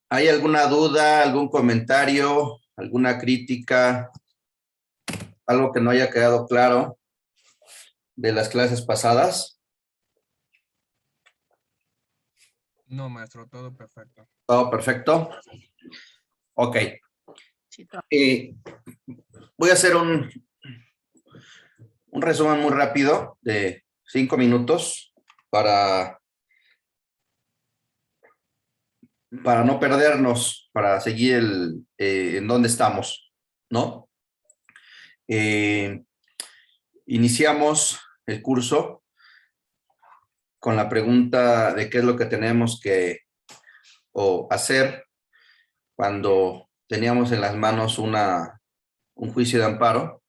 ¿Hay alguna duda, algún comentario, alguna crítica, algo que no haya quedado claro de las clases pasadas? No, maestro, todo perfecto. ¿Todo perfecto? Ok. Sí, Voy a hacer un resumen muy rápido de 5 minutos para no perdernos, para seguir en dónde estamos, ¿no? Iniciamos el curso con la pregunta de qué es lo que tenemos que hacer cuando teníamos en las manos un juicio de amparo.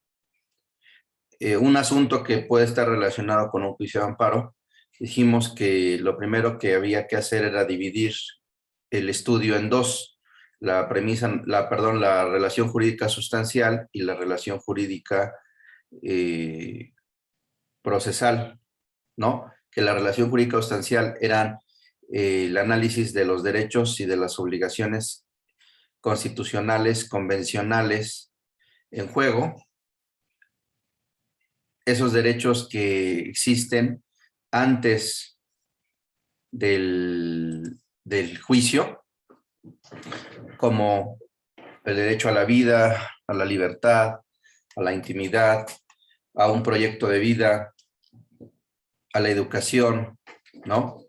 Un asunto que puede estar relacionado con un juicio de amparo. Dijimos que lo primero que había que hacer era dividir el estudio en dos: la relación jurídica sustancial y la relación jurídica procesal, ¿no? Que la relación jurídica sustancial eran el análisis de los derechos y de las obligaciones constitucionales, convencionales en juego, esos derechos que existen antes del juicio, como el derecho a la vida, a la libertad, a la intimidad, a un proyecto de vida, a la educación, ¿no?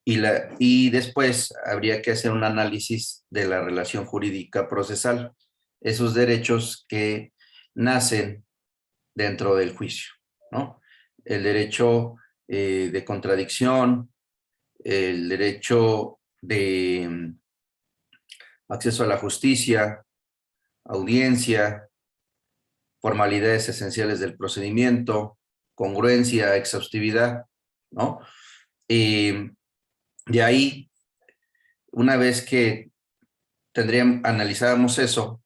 Y después habría que hacer un análisis de la relación jurídica procesal, esos derechos que nacen dentro del juicio, ¿no? El derecho de contradicción, el derecho de acceso a la justicia, audiencia, formalidades esenciales del procedimiento, congruencia, exhaustividad, ¿no? De ahí, una vez que analizáramos eso,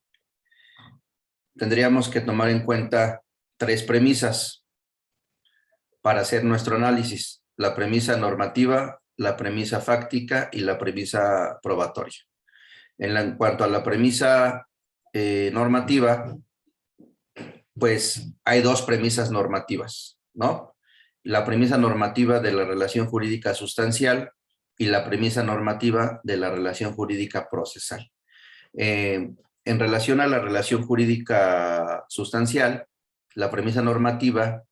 tendríamos que tomar en cuenta 3 premisas para hacer nuestro análisis: la premisa normativa, la premisa fáctica y la premisa probatoria. En cuanto a la premisa normativa, pues hay 2 premisas normativas, ¿no? La premisa normativa de la relación jurídica sustancial y la premisa normativa de la relación jurídica procesal. En relación a la relación jurídica sustancial, la premisa normativa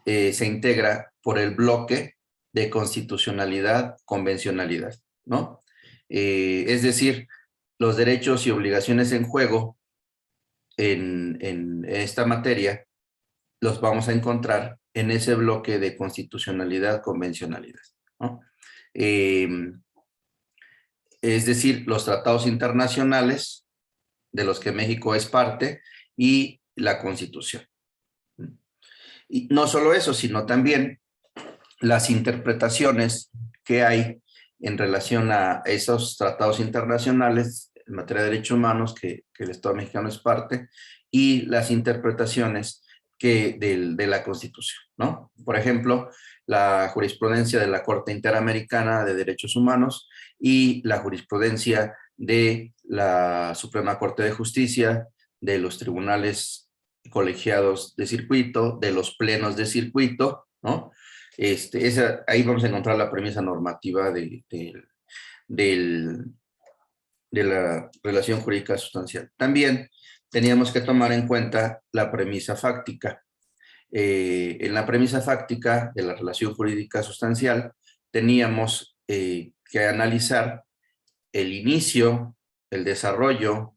se integra por el bloque de constitucionalidad, convencionalidad, ¿no? Es decir, los derechos y obligaciones en juego en esta materia los vamos a encontrar en ese bloque de constitucionalidad, convencionalidad, ¿no? Es decir, los tratados internacionales de los que México es parte y la Constitución. Y no solo eso, sino también las interpretaciones que hay en relación a esos tratados internacionales en materia de derechos humanos que el Estado mexicano es parte, y las interpretaciones de la Constitución, ¿no? Por ejemplo, la jurisprudencia de la Corte Interamericana de Derechos Humanos y la jurisprudencia de la Suprema Corte de Justicia, de los tribunales colegiados de circuito, de los plenos de circuito, ¿no? Ahí vamos a encontrar la premisa normativa de la relación jurídica sustancial. También teníamos que tomar en cuenta la premisa fáctica. En la premisa fáctica de la relación jurídica sustancial teníamos que analizar el inicio, el desarrollo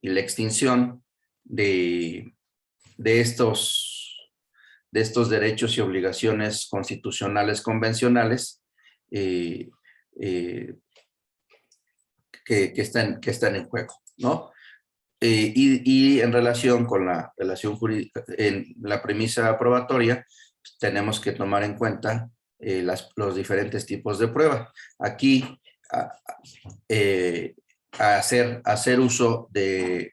y la extinción de estos derechos y obligaciones constitucionales convencionales que están en juego, ¿no? Y en relación con la relación jurídica, en la premisa probatoria, pues, tenemos que tomar en cuenta los diferentes tipos de prueba. Aquí, hacer uso de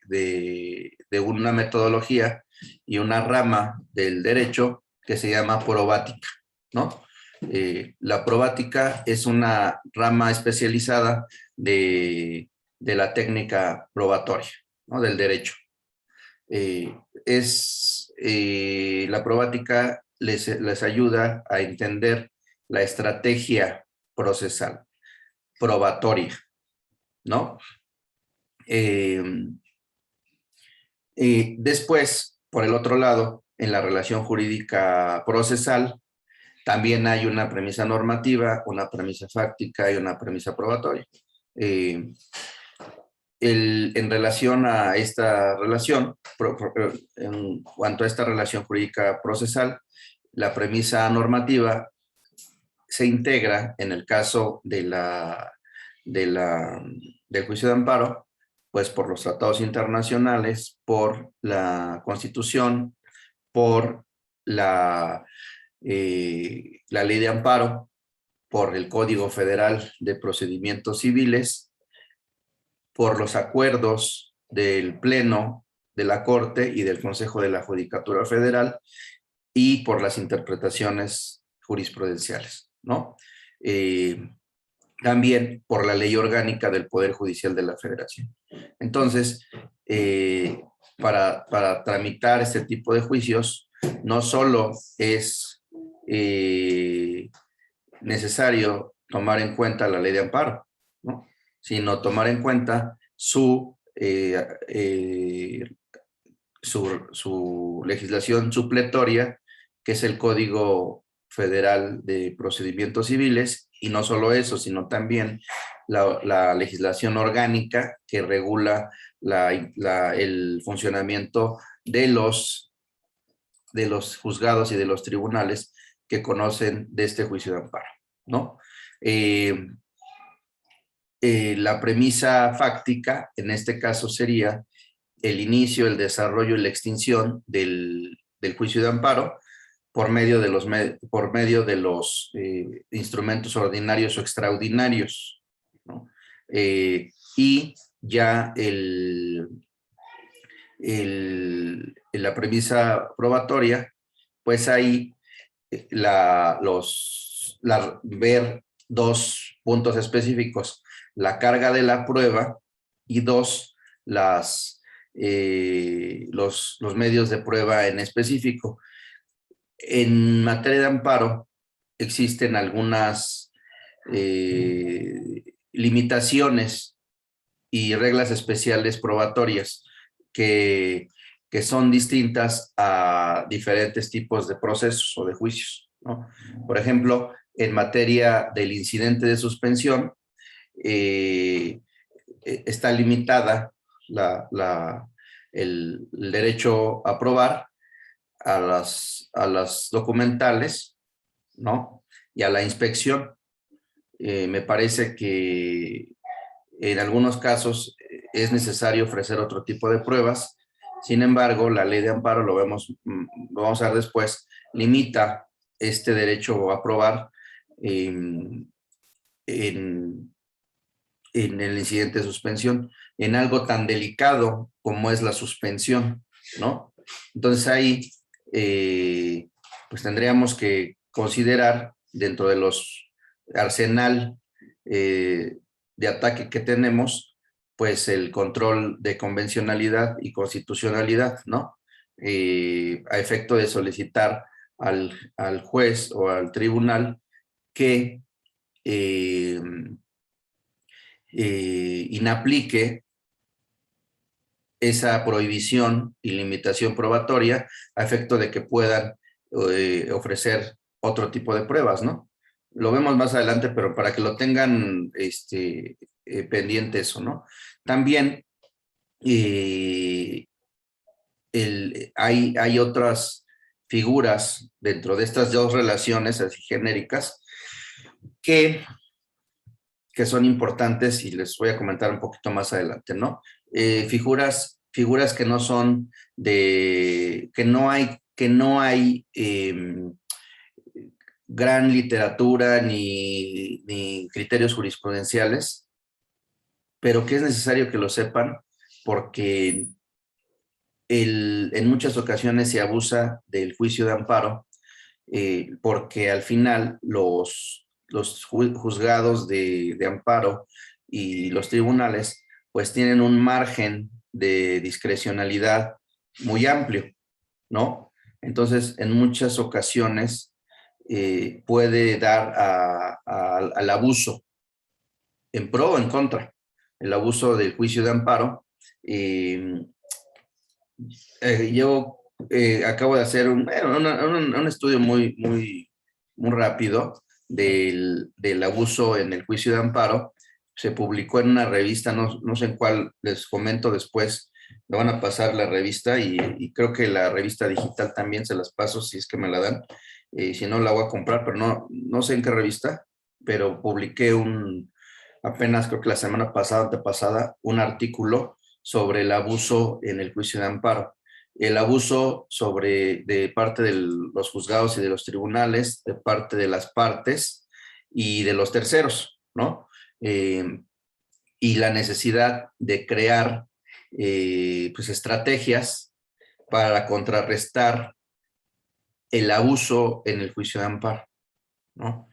una metodología y una rama del derecho que se llama probática, ¿no? La probática es una rama especializada de de la técnica probatoria, ¿no? Del derecho. La probática les ayuda a entender la estrategia procesal, probatoria, ¿no? Después, por el otro lado, en la relación jurídica procesal, también hay una premisa normativa, una premisa fáctica y una premisa probatoria. En relación a esta relación, en cuanto a esta relación jurídica procesal, la premisa normativa se integra en el caso del juicio de amparo, pues por los tratados internacionales, por la Constitución, por la ley de amparo, por el Código Federal de Procedimientos Civiles, por los acuerdos del Pleno de la Corte y del Consejo de la Judicatura Federal y por las interpretaciones jurisprudenciales, ¿no? También por la Ley Orgánica del Poder Judicial de la Federación. Entonces, para tramitar este tipo de juicios, no solo es necesario tomar en cuenta la ley de amparo, ¿no? Sino tomar en cuenta su legislación supletoria, que es el Código Federal de Procedimientos Civiles, y no solo eso, sino también la legislación orgánica que regula el funcionamiento de los juzgados y de los tribunales que conocen de este juicio de amparo, ¿no? La premisa fáctica, en este caso, sería el inicio, el desarrollo y la extinción del juicio de amparo por medio de los instrumentos ordinarios o extraordinarios, ¿no? Y ya la premisa probatoria, pues ahí ver dos puntos específicos: la carga de la prueba y dos, los medios de prueba en específico. En materia de amparo existen algunas limitaciones y reglas especiales probatorias que son distintas a diferentes tipos de procesos o de juicios, ¿no? Por ejemplo, en materia del incidente de suspensión, está limitada el derecho a probar a las documentales, ¿no? Y a la inspección. Me parece que en algunos casos es necesario ofrecer otro tipo de pruebas. Sin embargo, la ley de amparo, lo vamos a ver después, limita este derecho a probar en el incidente de suspensión, en algo tan delicado como es la suspensión, ¿no? Entonces ahí, pues tendríamos que considerar dentro de los arsenal de ataque que tenemos, pues el control de convencionalidad y constitucionalidad, ¿no? A efecto de solicitar al juez o al tribunal que inaplique esa prohibición y limitación probatoria a efecto de que puedan ofrecer otro tipo de pruebas, ¿no? Lo vemos más adelante, pero para que lo tengan pendiente eso, ¿no? También hay otras figuras dentro de estas dos relaciones así genéricas que son importantes y les voy a comentar un poquito más adelante, ¿no? Figuras que no son que no hay gran literatura ni criterios jurisprudenciales, pero que es necesario que lo sepan porque en muchas ocasiones se abusa del juicio de amparo porque al final los juzgados de amparo y los tribunales pues tienen un margen de discrecionalidad muy amplio, ¿no? Entonces, en muchas ocasiones puede dar al abuso, en pro o en contra, el abuso del juicio de amparo. Eh, yo acabo de hacer un estudio muy rápido del abuso en el juicio de amparo. Se publicó en una revista, no sé en cuál, les comento después, me van a pasar la revista y creo que la revista digital también se las paso si es que me la dan. Si no, la voy a comprar, pero no sé en qué revista, pero publiqué apenas creo que la semana pasada, antepasada, un artículo sobre el abuso en el juicio de amparo. El abuso de parte de los juzgados y de los tribunales, de parte de las partes y de los terceros, ¿no? Y la necesidad de crear pues estrategias para contrarrestar el abuso en el juicio de amparo, ¿no?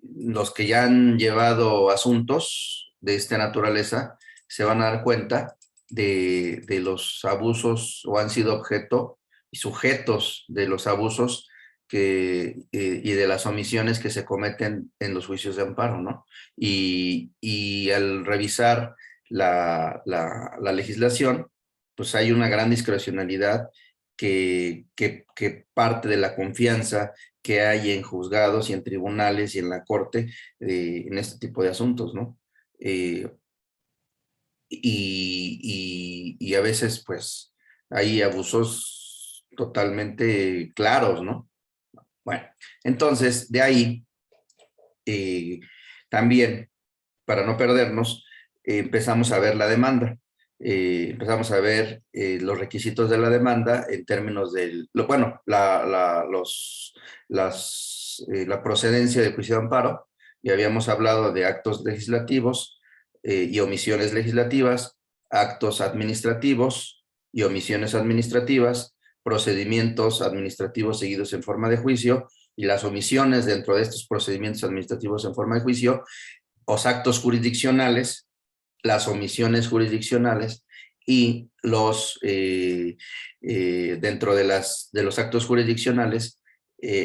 Los que ya han llevado asuntos de esta naturaleza se van a dar cuenta de los abusos o han sido objeto y sujetos de los abusos y de las omisiones que se cometen en los juicios de amparo, ¿no? Y al revisar la legislación, pues hay una gran discrecionalidad que parte de la confianza que hay en juzgados y en tribunales y en la corte en este tipo de asuntos, ¿no? Eh, y a veces, pues, hay abusos totalmente claros, ¿no? Bueno, entonces, de ahí, también, para no perdernos, empezamos a ver la demanda. Empezamos a ver los requisitos de la demanda en términos bueno, la procedencia del juicio de amparo. Y habíamos hablado de actos legislativos y omisiones legislativas, actos administrativos y omisiones administrativas, procedimientos administrativos seguidos en forma de juicio y las omisiones dentro de estos procedimientos administrativos en forma de juicio, los actos jurisdiccionales, las omisiones jurisdiccionales y dentro de los actos jurisdiccionales,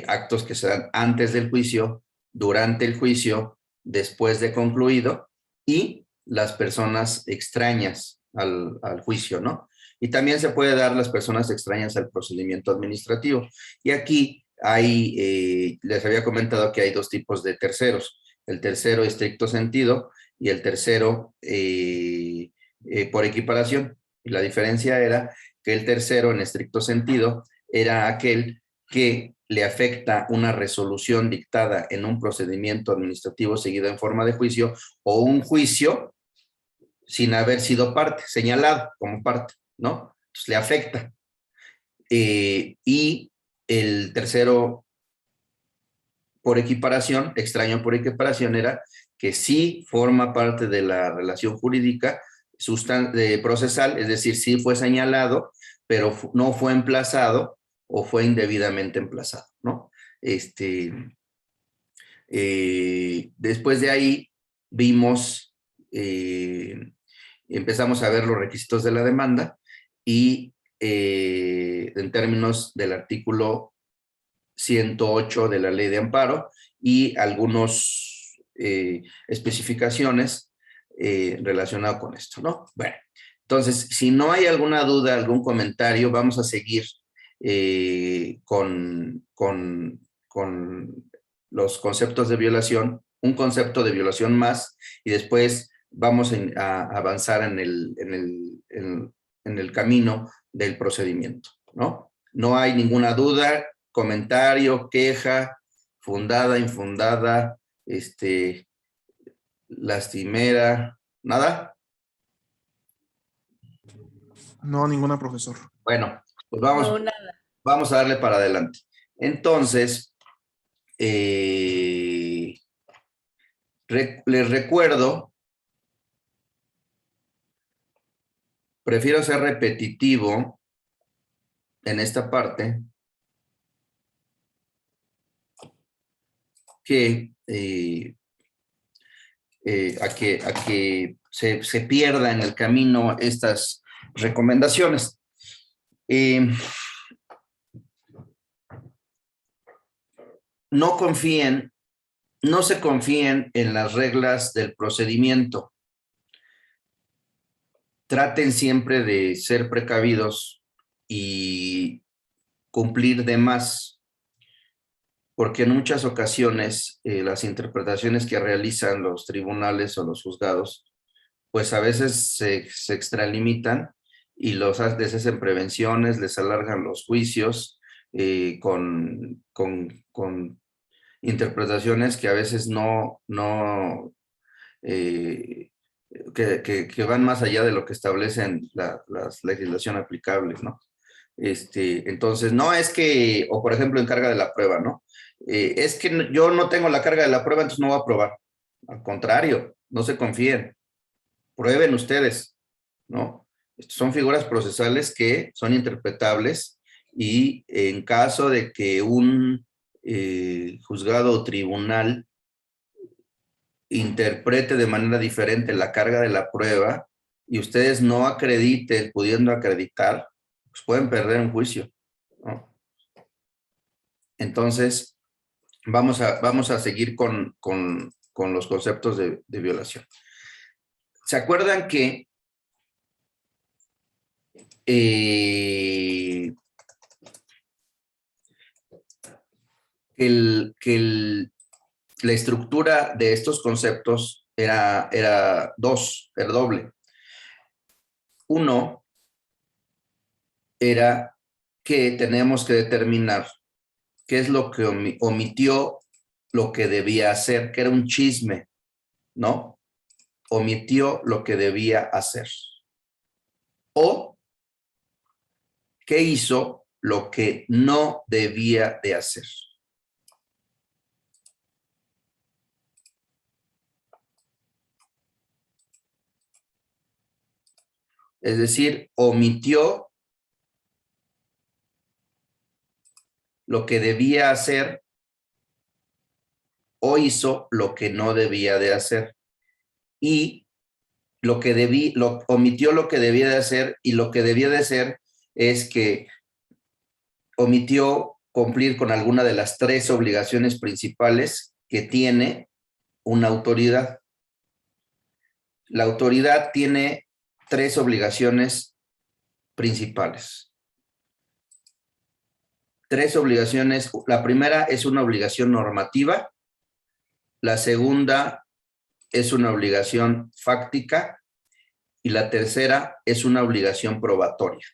actos que se dan antes del juicio, durante el juicio, después de concluido y las personas extrañas al juicio, ¿no? Y también se puede dar las personas extrañas al procedimiento administrativo. Y aquí les había comentado que hay dos tipos de terceros. El tercero estricto sentido y el tercero por equiparación. Y la diferencia era que el tercero en estricto sentido era aquel que le afecta una resolución dictada en un procedimiento administrativo seguido en forma de juicio o un juicio sin haber sido parte, señalado como parte, ¿no? Entonces le afecta. Y el tercero por equiparación, extraño por equiparación, era que sí forma parte de la relación jurídica procesal, es decir, sí fue señalado, pero no fue emplazado o fue indebidamente emplazado, ¿no? Después de ahí vimos, empezamos a ver los requisitos de la demanda y en términos del artículo 108 de la Ley de Amparo y algunas especificaciones relacionadas con esto, ¿no? Bueno, entonces, si no hay alguna duda, algún comentario, vamos a seguir con los conceptos de violación, un concepto de violación más, y después vamos a avanzar en el camino del procedimiento, ¿no? No hay ninguna duda, comentario, queja, fundada, infundada, lastimera, ¿nada? No, ninguna, profesor. Bueno, pues No, nada. vamos a darle para adelante. Entonces, les recuerdo, prefiero ser repetitivo en esta parte, que a que se pierda en el camino estas recomendaciones. No se confíen en las reglas del procedimiento. Traten siempre de ser precavidos y cumplir de más, porque en muchas ocasiones las interpretaciones que realizan los tribunales o los juzgados, pues a veces se extralimitan y les hacen prevenciones, les alargan los juicios con interpretaciones que a veces que van más allá de lo que establecen las legislación aplicable, ¿no? Entonces, no es que, o por ejemplo, en carga de la prueba, ¿no? Es que yo no tengo la carga de la prueba, entonces no voy a probar. Al contrario, no se confíen. Prueben ustedes, ¿no? Son figuras procesales que son interpretables y en caso de que un juzgado o tribunal interprete de manera diferente la carga de la prueba y ustedes no acrediten, pudiendo acreditar, pues pueden perder un juicio, ¿no? Entonces, vamos a seguir con los conceptos de violación. ¿Se acuerdan que la estructura de estos conceptos era doble? Uno era que tenemos que determinar qué es lo que omitió lo que debía hacer, que era un chisme, ¿no? Omitió lo que debía hacer. O qué hizo lo que no debía de hacer. Es decir, omitió lo que debía hacer o hizo lo que no debía de hacer. Y omitió lo que debía de hacer, y lo que debía de hacer es que omitió cumplir con alguna de las 3 obligaciones principales que tiene una autoridad. La autoridad tiene 3 obligaciones principales. 3 obligaciones. La primera es una obligación normativa. La segunda es una obligación fáctica. Y la tercera es una obligación probatoria.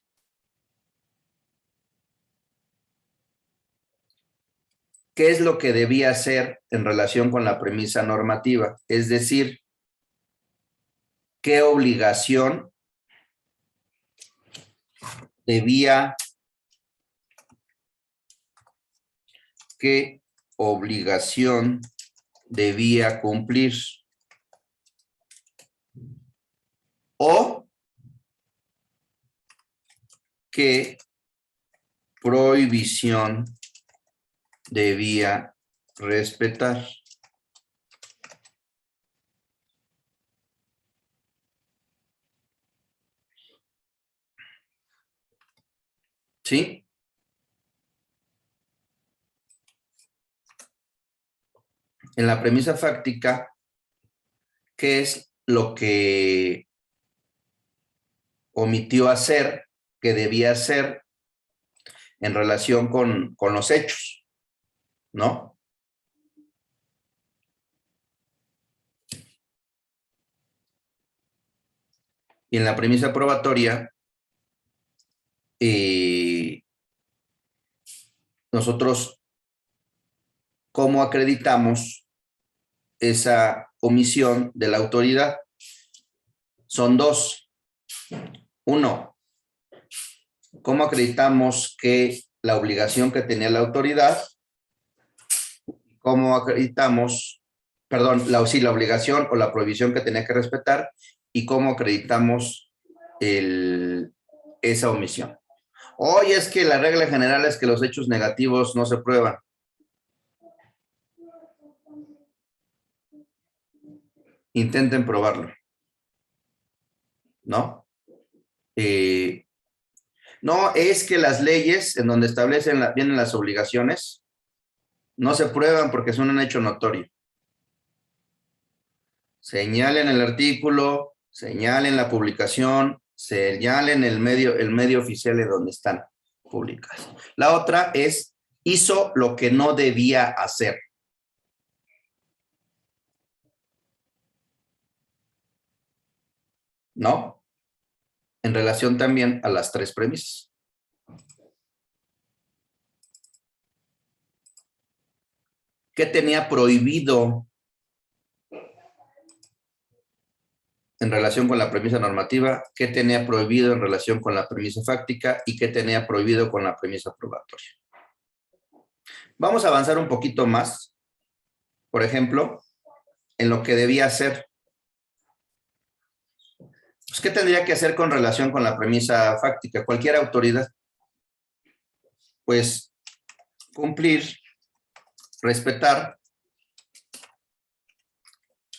¿Qué es lo que debía hacer en relación con la premisa normativa? Es decir, ¿qué obligación debía cumplir? ¿O qué prohibición debía respetar? ¿Sí? En la premisa fáctica, ¿qué es lo que omitió hacer, que debía hacer en relación con los hechos, ¿no? Y en la premisa probatoria, nosotros, ¿cómo acreditamos esa omisión de la autoridad? Son 2. 1, ¿cómo acreditamos que la obligación que tenía la autoridad? ¿Cómo acreditamos, perdón, la obligación o la prohibición que tenía que respetar? ¿Y cómo acreditamos esa omisión? Hoy es que la regla general es que los hechos negativos no se prueban. intenten probarlo. ¿No? No, es que las leyes en donde vienen las obligaciones no se prueban porque son un hecho notorio. Señalen el artículo, señalen la publicación, señalen el medio oficial de donde están publicadas. La otra es, hizo lo que no debía hacer. ¿No? En relación también a las tres premisas. ¿Qué tenía prohibido en relación con la premisa normativa? ¿Qué tenía prohibido en relación con la premisa fáctica? ¿Y qué tenía prohibido con la premisa probatoria? Vamos a avanzar un poquito más, por ejemplo, en lo que debía hacer. Pues, ¿qué tendría que hacer con relación con la premisa fáctica? Cualquier autoridad. Pues cumplir, respetar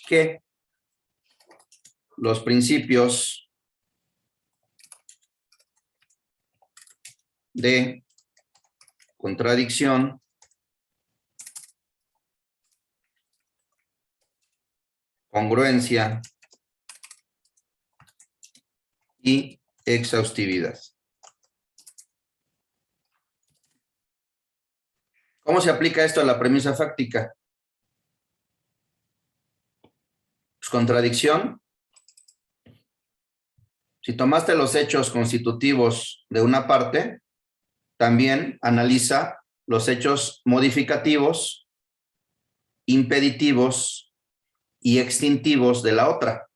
que los principios de contradicción, congruencia y exhaustividad. ¿Cómo se aplica esto a la premisa fáctica? Pues contradicción. Si tomaste los hechos constitutivos de una parte, también analiza los hechos modificativos, impeditivos y extintivos de la otra.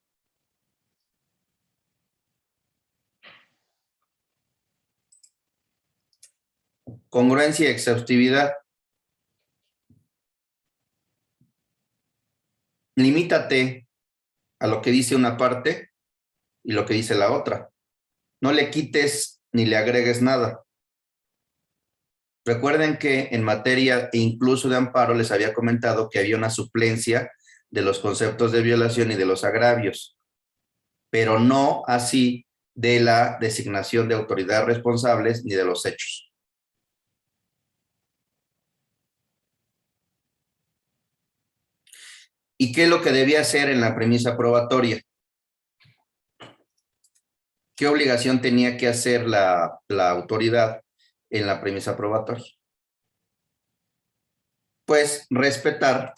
Congruencia y exhaustividad. Limítate a lo que dice una parte y lo que dice la otra. No le quites ni le agregues nada. Recuerden que en materia e incluso de amparo les había comentado que había una suplencia de los conceptos de violación y de los agravios, pero no así de la designación de autoridades responsables ni de los hechos. ¿Y qué es lo que debía hacer en la premisa probatoria? ¿Qué obligación tenía que hacer la autoridad en la premisa probatoria? Pues respetar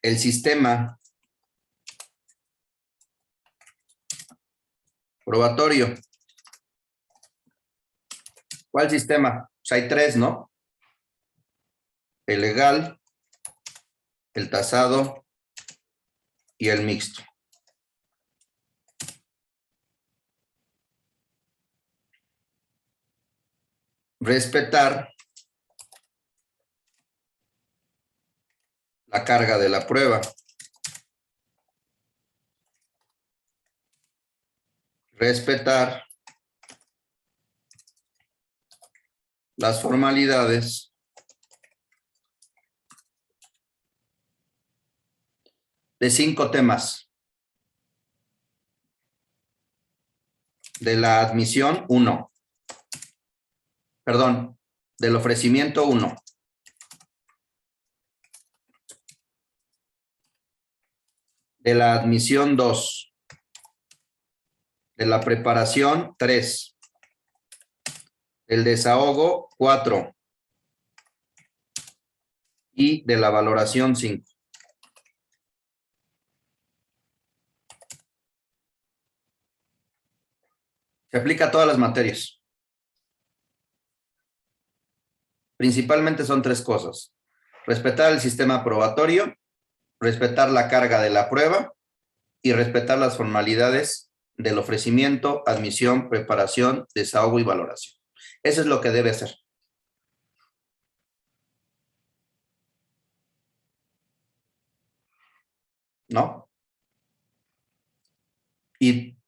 el sistema probatorio. ¿Cuál sistema? Pues hay tres, ¿no? El legal, el tasado y el mixto. Respetar la carga de la prueba. Respetar las formalidades de 5 temas. De la admisión, 1. Perdón, del ofrecimiento, 1. De la admisión, 2. De la preparación, 3. El desahogo, 4. Y de la valoración, 5. Se aplica a todas las materias. Principalmente son 3 cosas. Respetar el sistema probatorio, respetar la carga de la prueba y respetar las formalidades del ofrecimiento, admisión, preparación, desahogo y valoración. Eso es lo que debe ser. ¿No? Y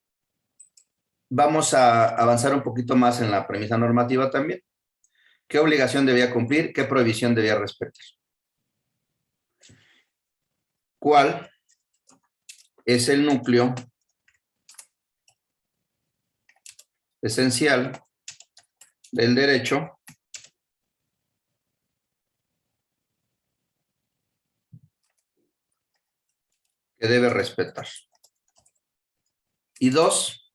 vamos a avanzar un poquito más en la premisa normativa también. ¿Qué obligación debía cumplir? ¿Qué prohibición debía respetar? ¿Cuál es el núcleo esencial del derecho que debe respetar? Y dos,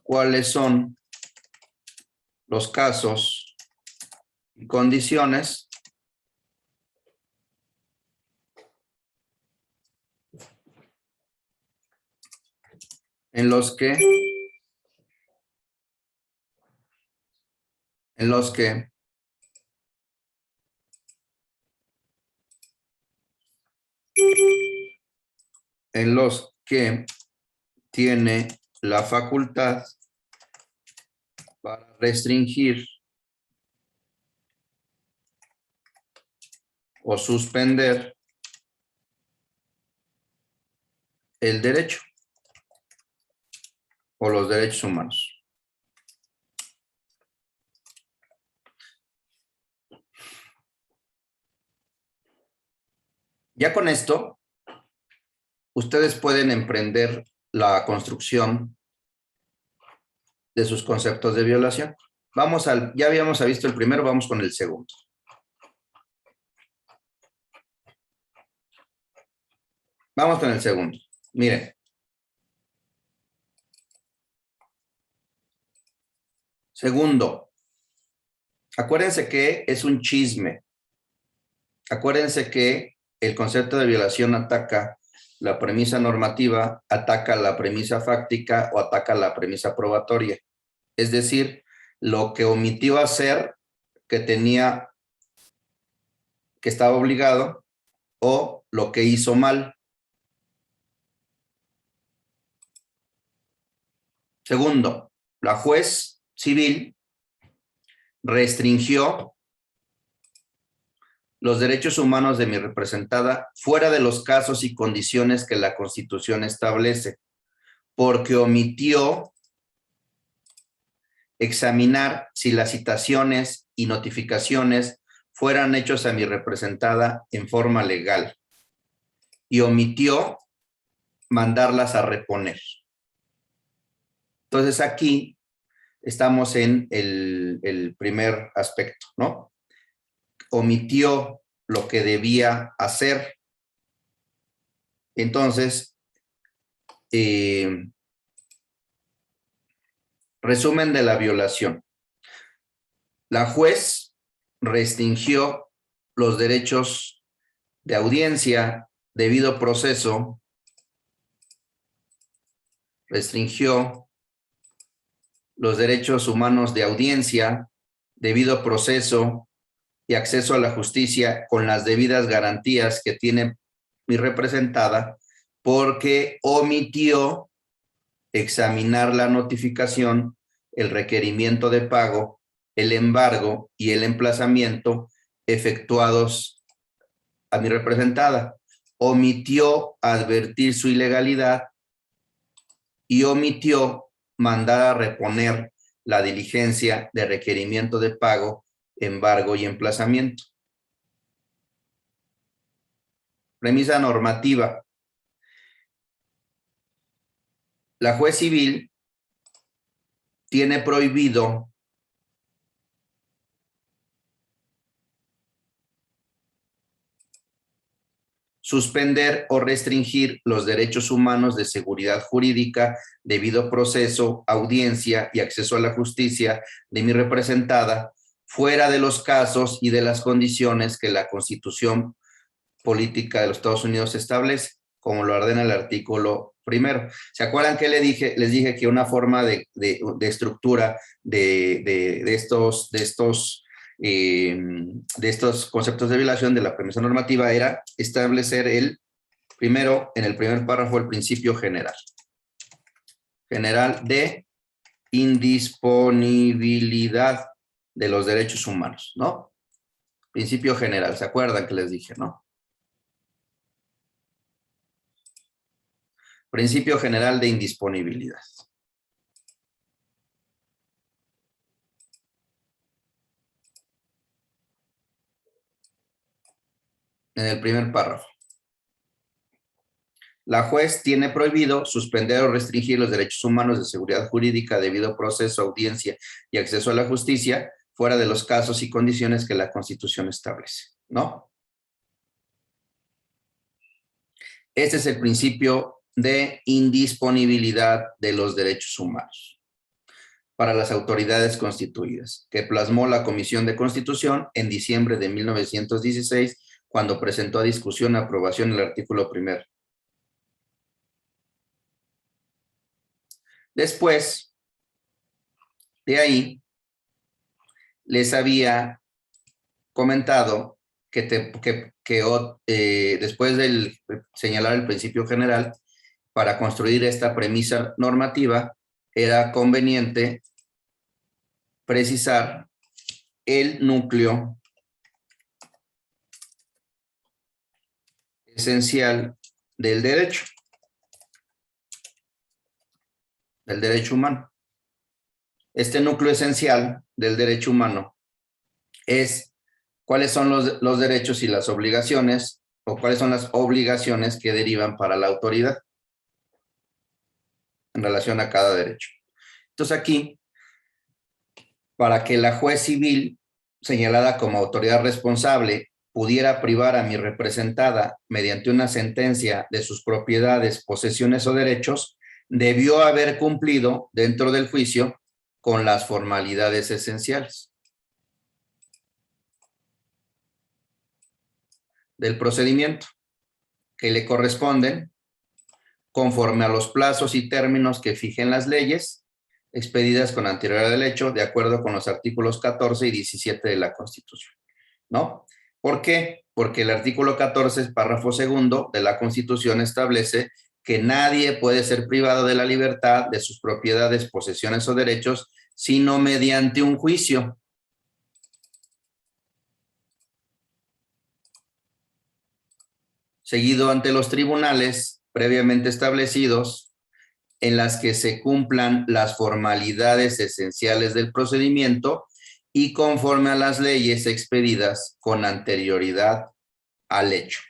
¿cuáles son los casos y condiciones en los que tiene la facultad para restringir o suspender el derecho o los derechos humanos? Ya con esto, ustedes pueden emprender la construcción de sus conceptos de violación. Ya habíamos visto el primero, vamos con el segundo. Vamos con el segundo. Miren. Segundo, acuérdense que es un chisme. Acuérdense que el concepto de violación ataca la premisa normativa, ataca la premisa fáctica o ataca la premisa probatoria. Es decir, lo que omitió hacer que estaba obligado, o lo que hizo mal. Segundo, la juez civil restringió los derechos humanos de mi representada fuera de los casos y condiciones que la Constitución establece, porque omitió examinar si las citaciones y notificaciones fueran hechos a mi representada en forma legal y omitió mandarlas a reponer. Entonces aquí estamos en el primer aspecto, ¿no? Omitió lo que debía hacer. Entonces, resumen de la violación. La juez restringió los derechos de audiencia, debido proceso, restringió los derechos humanos de audiencia, debido proceso y acceso a la justicia con las debidas garantías que tiene mi representada, porque omitió examinar la notificación, el requerimiento de pago, el embargo y el emplazamiento efectuados a mi representada. Omitió advertir su ilegalidad y omitió mandar a reponer la diligencia de requerimiento de pago, embargo y emplazamiento. Premisa normativa. La juez civil tiene prohibido suspender o restringir los derechos humanos de seguridad jurídica, debido proceso, audiencia y acceso a la justicia de mi representada, fuera de los casos y de las condiciones que la Constitución Política de los Estados Unidos establece, como lo ordena el artículo primero. ¿Se acuerdan que les dije que una forma de estructura de estos conceptos de violación de la premisa normativa era establecer en el primer párrafo, el principio general de indisponibilidad de los derechos humanos, ¿no? Principio general, ¿se acuerdan que les dije, no? Principio general de indisponibilidad. En el primer párrafo. La juez tiene prohibido suspender o restringir los derechos humanos de seguridad jurídica, debido proceso, audiencia y acceso a la justicia, fuera de los casos y condiciones que la Constitución establece, ¿no? Este es el principio de indisponibilidad de los derechos humanos para las autoridades constituidas, que plasmó la Comisión de Constitución en diciembre de 1916, cuando presentó a discusión y aprobación el artículo 1. Después de ahí, les había comentado que después de señalar el principio general, para construir esta premisa normativa, era conveniente precisar el núcleo esencial del derecho humano. Este núcleo esencial del derecho humano es cuáles son los derechos y las obligaciones, o cuáles son las obligaciones que derivan para la autoridad en relación a cada derecho. Entonces aquí, para que la juez civil señalada como autoridad responsable pudiera privar a mi representada mediante una sentencia de sus propiedades, posesiones o derechos, debió haber cumplido dentro del juicio con las formalidades esenciales del procedimiento que le corresponden conforme a los plazos y términos que fijen las leyes expedidas con anterioridad del hecho, de acuerdo con los artículos 14 y 17 de la Constitución, ¿no? ¿Por qué? Porque el artículo 14, párrafo segundo de la Constitución establece que nadie puede ser privado de la libertad, de sus propiedades, posesiones o derechos, sino mediante un juicio. Seguido ante los tribunales previamente establecidos, en las que se cumplan las formalidades esenciales del procedimiento y conforme a las leyes expedidas con anterioridad al hecho.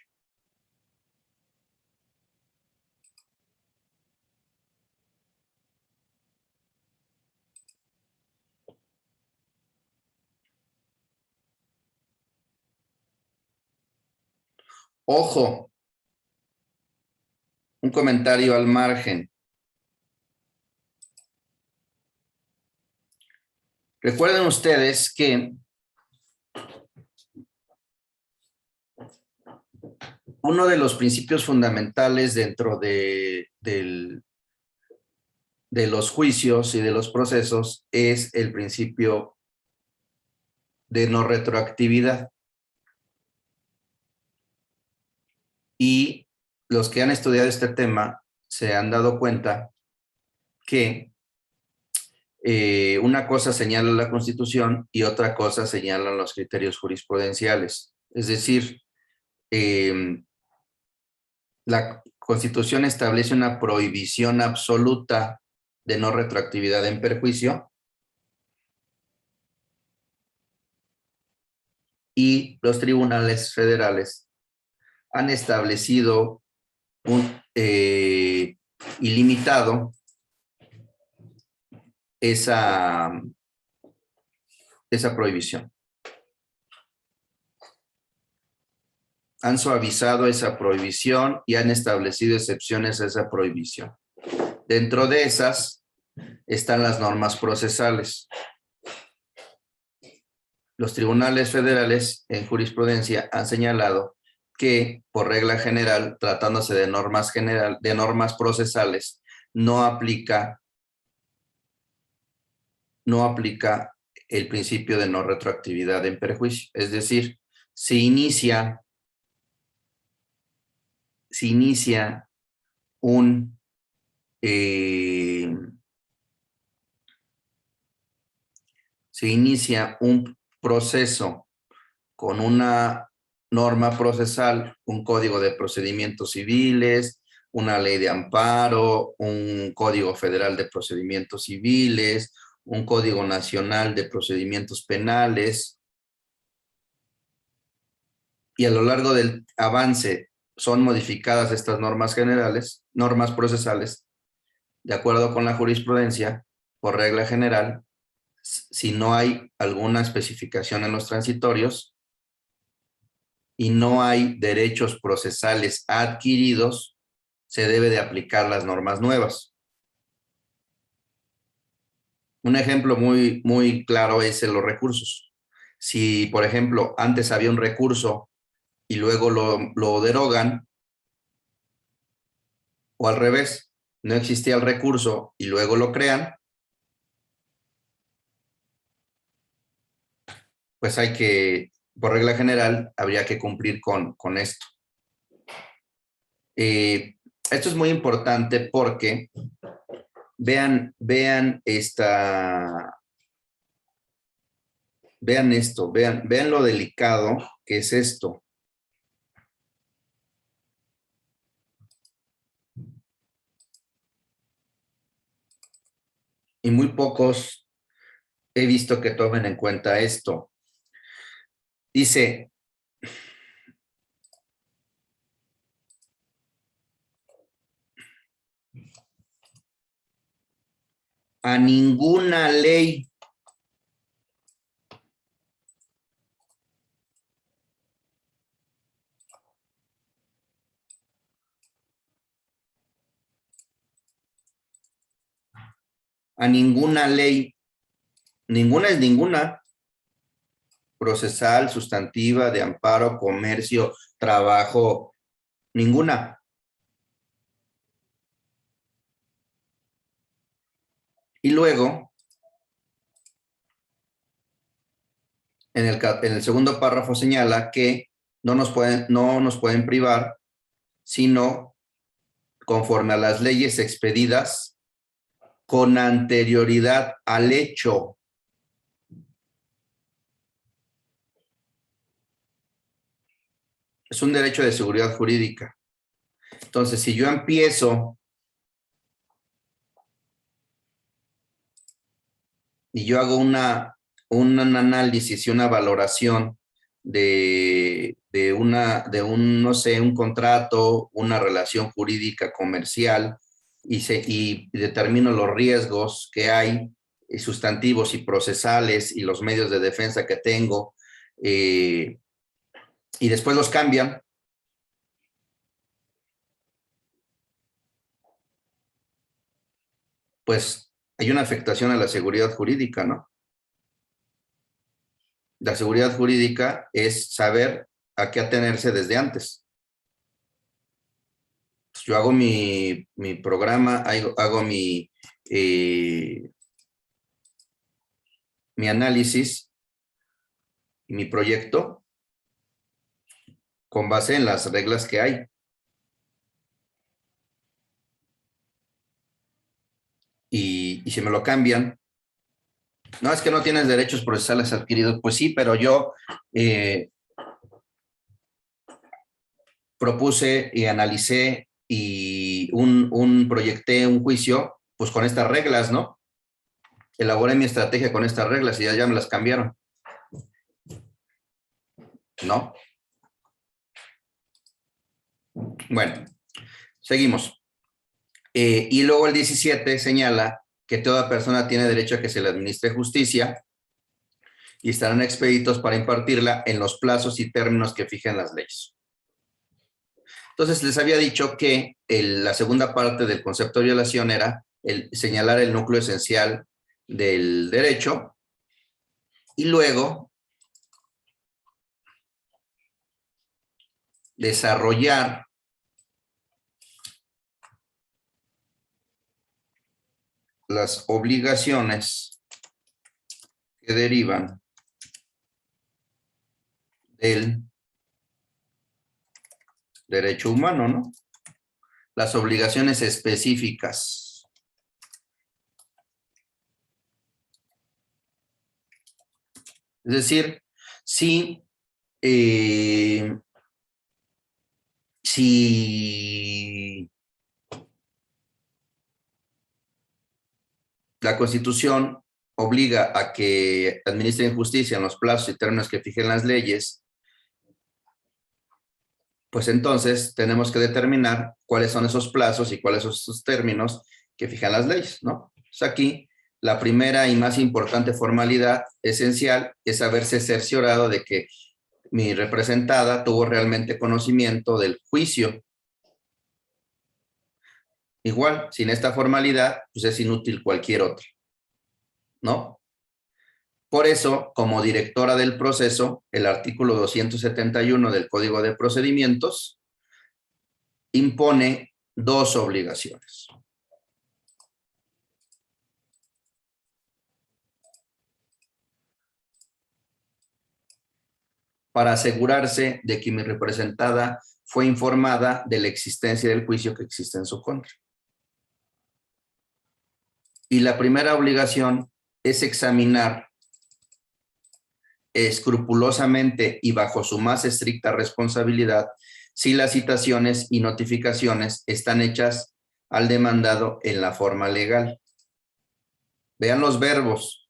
Ojo, un comentario al margen. Recuerden ustedes que uno de los principios fundamentales dentro de los juicios y de los procesos es el principio de no retroactividad. Y los que han estudiado este tema se han dado cuenta que una cosa señala la Constitución y otra cosa señalan los criterios jurisprudenciales. Es decir, la Constitución establece una prohibición absoluta de no retroactividad en perjuicio, y los tribunales federales han establecido un ilimitado esa prohibición. Han suavizado esa prohibición y han establecido excepciones a esa prohibición. Dentro de esas están las normas procesales. Los tribunales federales en jurisprudencia han señalado que, por regla general, tratándose de normas procesales, no aplica el principio de no retroactividad en perjuicio. Es decir, se inicia un proceso con una norma procesal, un código de procedimientos civiles, una ley de amparo, un Código Federal de Procedimientos Civiles, un Código Nacional de Procedimientos Penales. Y a lo largo del avance son modificadas estas normas generales, normas procesales, de acuerdo con la jurisprudencia, por regla general, si no hay alguna especificación en los transitorios y no hay derechos procesales adquiridos, se debe de aplicar las normas nuevas. Un ejemplo muy claro es en los recursos. Si, por ejemplo, antes había un recurso y luego lo derogan, o al revés, no existía el recurso y luego lo crean, pues hay que, por regla general, habría que cumplir con esto. Esto es muy importante porque vean esto, vean lo delicado que es esto. Y muy pocos he visto que tomen en cuenta esto. Dice, a ninguna ley ninguna es ninguna, procesal, sustantiva, de amparo, comercio, trabajo, ninguna. Y luego, en el segundo párrafo señala que no nos pueden privar, sino conforme a las leyes expedidas con anterioridad al hecho. Es un derecho de seguridad jurídica. Entonces, si yo empiezo y yo hago un análisis y una valoración de no sé, un contrato, una relación jurídica comercial, y determino los riesgos que hay, sustantivos y procesales, y los medios de defensa que tengo, y después los cambian, pues hay una afectación a la seguridad jurídica, ¿no? La seguridad jurídica es saber a qué atenerse desde antes. Pues yo hago mi programa, hago mi análisis y mi proyecto con base en las reglas que hay. Y si me lo cambian, no, es que no tienes derechos procesales adquiridos. Pues sí, pero yo propuse y analicé y proyecté un juicio, pues con estas reglas, ¿no? Elaboré mi estrategia con estas reglas y ya me las cambiaron. ¿No? Bueno, seguimos. Y luego el 17 señala que toda persona tiene derecho a que se le administre justicia y estarán expeditos para impartirla en los plazos y términos que fijen las leyes. Entonces, les había dicho que la segunda parte del concepto de violación era señalar el núcleo esencial del derecho y luego desarrollar las obligaciones que derivan del derecho humano, ¿no? Las obligaciones específicas. Es decir, si la Constitución obliga a que administren justicia en los plazos y términos que fijen las leyes, pues entonces tenemos que determinar cuáles son esos plazos y cuáles son esos términos que fijan las leyes, ¿no? Pues aquí, la primera y más importante formalidad esencial es haberse cerciorado de que mi representada tuvo realmente conocimiento del juicio. Igual, sin esta formalidad, pues es inútil cualquier otra, ¿no? Por eso, como directora del proceso, el artículo 271 del Código de Procedimientos impone dos obligaciones. Para asegurarse de que mi representada fue informada de la existencia del juicio que existe en su contra. Y la primera obligación es examinar escrupulosamente y bajo su más estricta responsabilidad si las citaciones y notificaciones están hechas al demandado en la forma legal. Vean los verbos.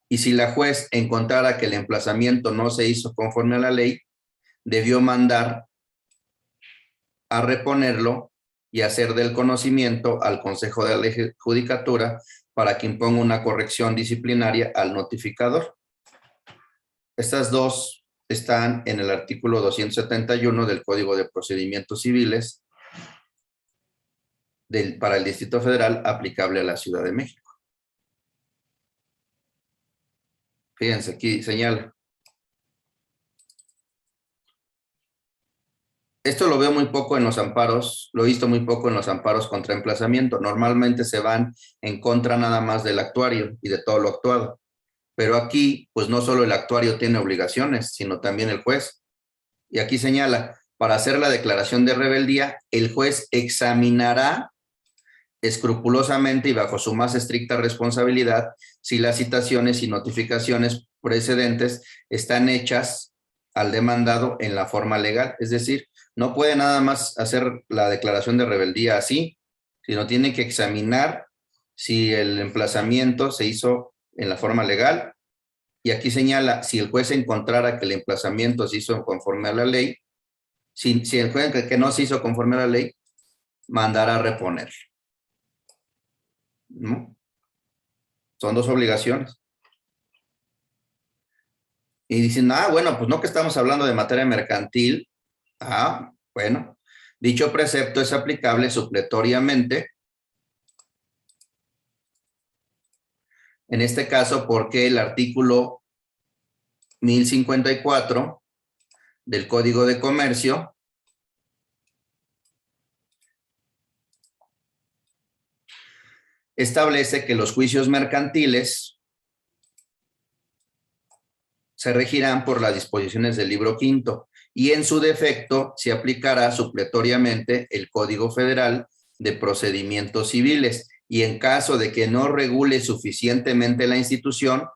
Y si la juez encontrara que el emplazamiento no se hizo conforme a la ley, debió mandar a reponerlo y hacer del conocimiento al Consejo de la Judicatura para que imponga una corrección disciplinaria al notificador. Estas dos están en el artículo 271 del Código de Procedimientos Civiles para el Distrito Federal aplicable a la Ciudad de México. Fíjense, aquí señala. Esto lo veo muy poco en los amparos, lo he visto muy poco en los amparos contra emplazamiento. Normalmente se van en contra nada más del actuario y de todo lo actuado. Pero aquí, pues no solo el actuario tiene obligaciones, sino también el juez. Y aquí señala, para hacer la declaración de rebeldía, el juez examinará escrupulosamente y bajo su más estricta responsabilidad si las citaciones y notificaciones precedentes están hechas al demandado en la forma legal. Es decir, no puede nada más hacer la declaración de rebeldía así, sino tiene que examinar si el emplazamiento se hizo en la forma legal. Y aquí señala, si el juez encontrara que el emplazamiento se hizo conforme a la ley, si el juez que no se hizo conforme a la ley, mandará a reponer. ¿No? Son dos obligaciones. Y dicen, bueno, pues no que estamos hablando de materia mercantil. Bueno, dicho precepto es aplicable supletoriamente. En este caso, porque el artículo 1054 del Código de Comercio establece que los juicios mercantiles se regirán por las disposiciones del libro quinto y en su defecto se aplicará supletoriamente el Código Federal de Procedimientos Civiles y en caso de que no regule suficientemente la institución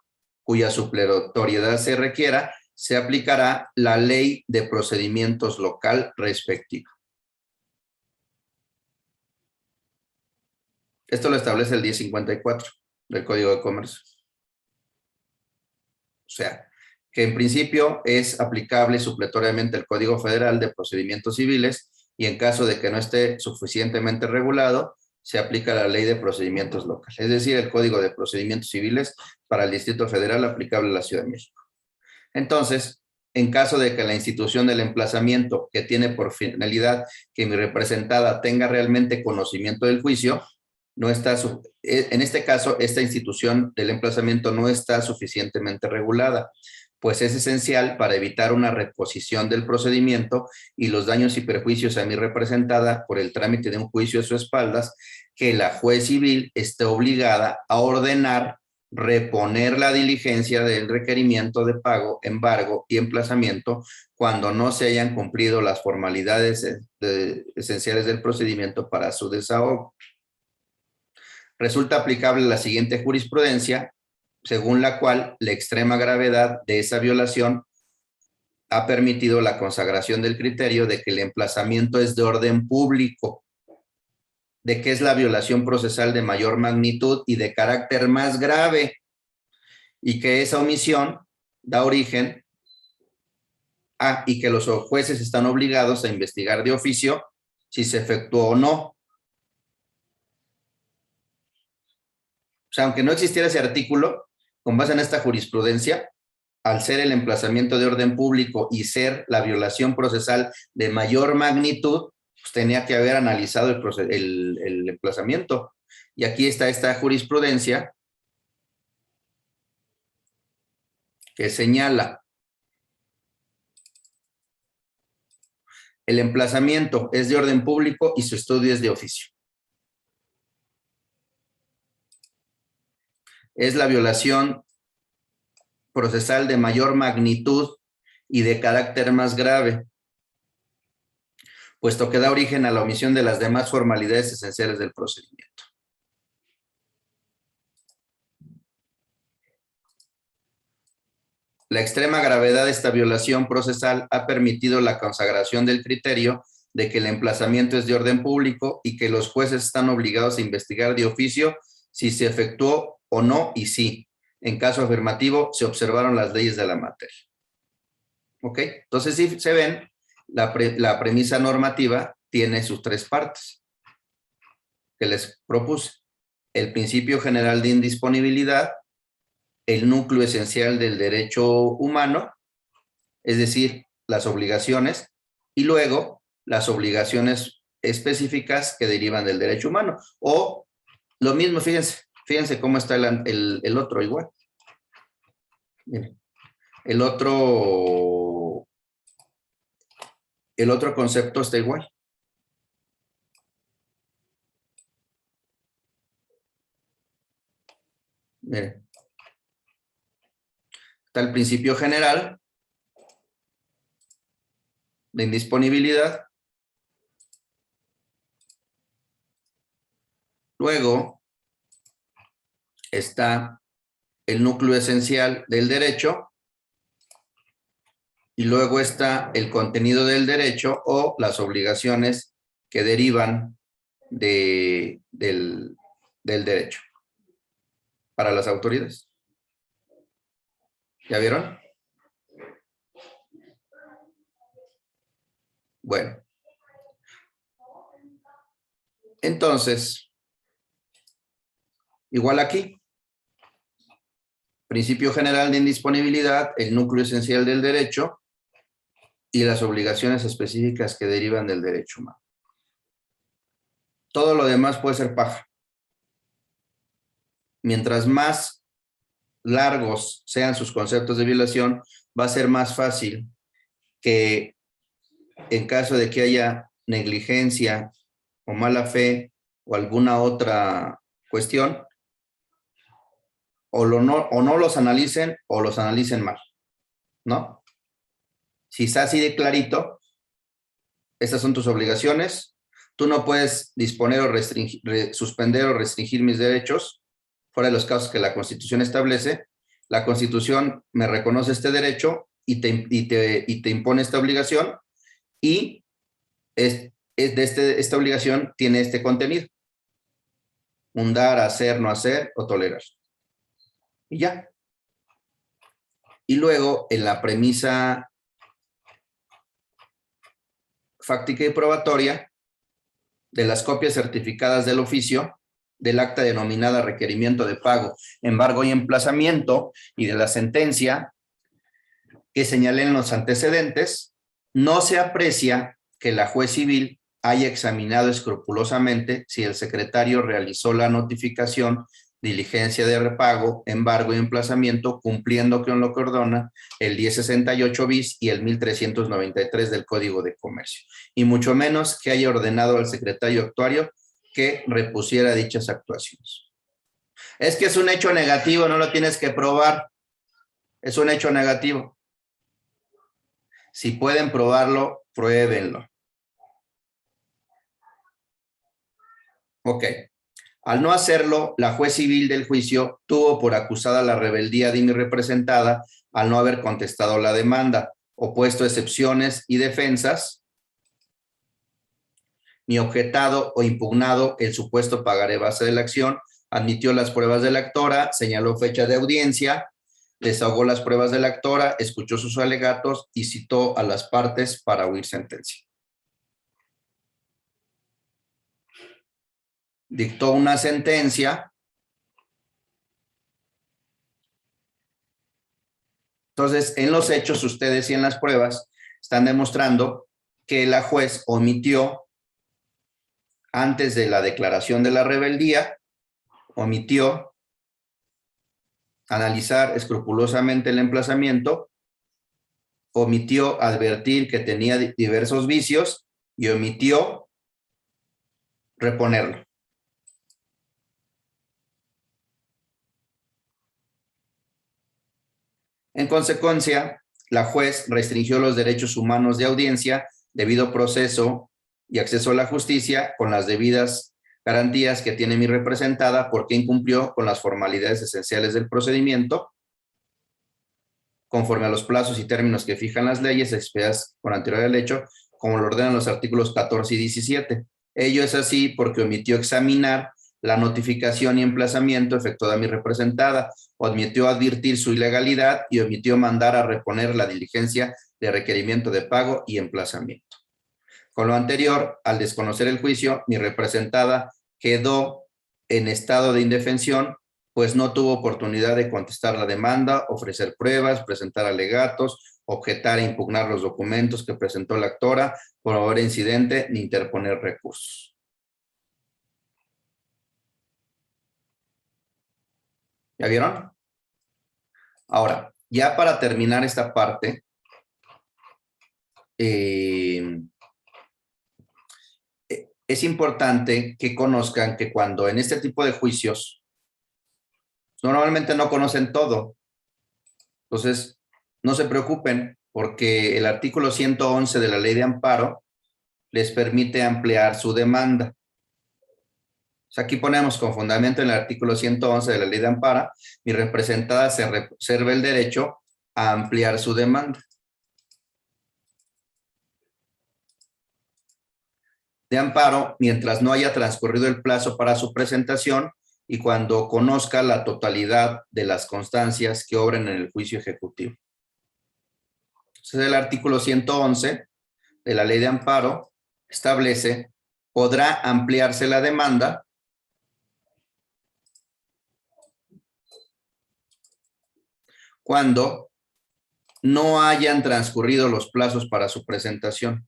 cuya supletoriedad se requiera, se aplicará la Ley de Procedimientos Local respectiva. Esto lo establece el 1054 del Código de Comercio. O sea, que en principio es aplicable supletoriamente el Código Federal de Procedimientos Civiles y en caso de que no esté suficientemente regulado, se aplica la Ley de Procedimientos Locales. Es decir, el Código de Procedimientos Civiles para el Distrito Federal aplicable a la Ciudad de México. Entonces, en caso de que la institución del emplazamiento, que tiene por finalidad que mi representada tenga realmente conocimiento del juicio, no está, en este caso, esta institución del emplazamiento no está suficientemente regulada, pues es esencial para evitar una reposición del procedimiento y los daños y perjuicios a mi representada por el trámite de un juicio a sus espaldas, que la juez civil esté obligada a ordenar reponer la diligencia del requerimiento de pago, embargo y emplazamiento cuando no se hayan cumplido las formalidades esenciales del procedimiento para su desahogo. Resulta aplicable la siguiente jurisprudencia, según la cual la extrema gravedad de esa violación ha permitido la consagración del criterio de que el emplazamiento es de orden público, de qué es la violación procesal de mayor magnitud y de carácter más grave, y que esa omisión da origen a, y que los jueces están obligados a investigar de oficio si se efectuó o no. O sea, aunque no existiera ese artículo, con base en esta jurisprudencia, al ser el emplazamiento de orden público y ser la violación procesal de mayor magnitud, pues tenía que haber analizado el emplazamiento. Y aquí está esta jurisprudencia que señala: el emplazamiento es de orden público y su estudio es de oficio. Es la violación procesal de mayor magnitud y de carácter más grave, puesto que da origen a la omisión de las demás formalidades esenciales del procedimiento. La extrema gravedad de esta violación procesal ha permitido la consagración del criterio de que el emplazamiento es de orden público y que los jueces están obligados a investigar de oficio si se efectuó o no, y si, en caso afirmativo, se observaron las leyes de la materia. ¿Ok? Entonces, si se ven, la premisa normativa tiene sus tres partes que les propuse: el principio general de indisponibilidad, el núcleo esencial del derecho humano, es decir, las obligaciones, y luego las obligaciones específicas que derivan del derecho humano. O lo mismo, fíjense cómo está el otro igual. Miren, el otro concepto está igual. Miren. Está el principio general de indisponibilidad. Luego está el núcleo esencial del derecho. Y luego está el contenido del derecho o las obligaciones que derivan del derecho para las autoridades. ¿Ya vieron? Bueno. Entonces, igual aquí. Principio general de indisponibilidad, el núcleo esencial del derecho y las obligaciones específicas que derivan del derecho humano. Todo lo demás puede ser paja. Mientras más largos sean sus conceptos de violación, va a ser más fácil que, en caso de que haya negligencia o mala fe o alguna otra cuestión, o no los analicen o los analicen mal, ¿no? Si está así de clarito, estas son tus obligaciones, tú no puedes disponer o suspender o restringir mis derechos fuera de los casos que la Constitución establece. La Constitución me reconoce este derecho y te impone esta obligación, y esta obligación tiene este contenido: un dar, hacer, no hacer o tolerar. Y ya. Y luego, en la premisa fáctica y probatoria, de las copias certificadas del oficio, del acta denominada requerimiento de pago, embargo y emplazamiento, y de la sentencia que señalé en los antecedentes, no se aprecia que la juez civil haya examinado escrupulosamente si el secretario realizó la notificación, diligencia de repago, embargo y emplazamiento, cumpliendo con lo que ordena el 1068 bis y el 1393 del Código de Comercio, y mucho menos que haya ordenado al secretario actuario que repusiera dichas actuaciones. Es que es un hecho negativo, no lo tienes que probar. Es un hecho negativo. Si pueden probarlo, pruébenlo. Ok. Al no hacerlo, la juez civil del juicio tuvo por acusada la rebeldía de mi representada al no haber contestado la demanda, opuesto excepciones y defensas ni objetado o impugnado el supuesto pagaré base de la acción, admitió las pruebas de la actora, señaló fecha de audiencia, desahogó las pruebas de la actora, escuchó sus alegatos y citó a las partes para oír sentencia. Dictó una sentencia. Entonces, en los hechos, ustedes y en las pruebas están demostrando que la juez omitió, antes de la declaración de la rebeldía, omitió analizar escrupulosamente el emplazamiento, omitió advertir que tenía diversos vicios y omitió reponerlo. En consecuencia, la juez restringió los derechos humanos de audiencia, debido proceso y acceso a la justicia con las debidas garantías que tiene mi representada, porque incumplió con las formalidades esenciales del procedimiento, conforme a los plazos y términos que fijan las leyes expedidas con anterioridad al hecho, como lo ordenan los artículos 14 y 17. Ello es así porque omitió examinar la notificación y emplazamiento efectuada a mi representada, omitió advertir su ilegalidad y omitió mandar a reponer la diligencia de requerimiento de pago y emplazamiento. Con lo anterior, al desconocer el juicio, mi representada quedó en estado de indefensión, pues no tuvo oportunidad de contestar la demanda, ofrecer pruebas, presentar alegatos, objetar e impugnar los documentos que presentó la actora, promover incidente ni interponer recursos. ¿Ya vieron? Ahora, ya para terminar esta parte, es importante que conozcan que cuando en este tipo de juicios, normalmente no conocen todo. Entonces, no se preocupen, porque el artículo 111 de la Ley de Amparo les permite ampliar su demanda. O sea, aquí ponemos con fundamento en el artículo 111 de la Ley de Amparo, mi representada se reserva el derecho a ampliar su demanda. De amparo, mientras no haya transcurrido el plazo para su presentación y cuando conozca la totalidad de las constancias que obren en el juicio ejecutivo. Entonces, el artículo 111 de la Ley de Amparo establece, podrá ampliarse la demanda cuando no hayan transcurrido los plazos para su presentación,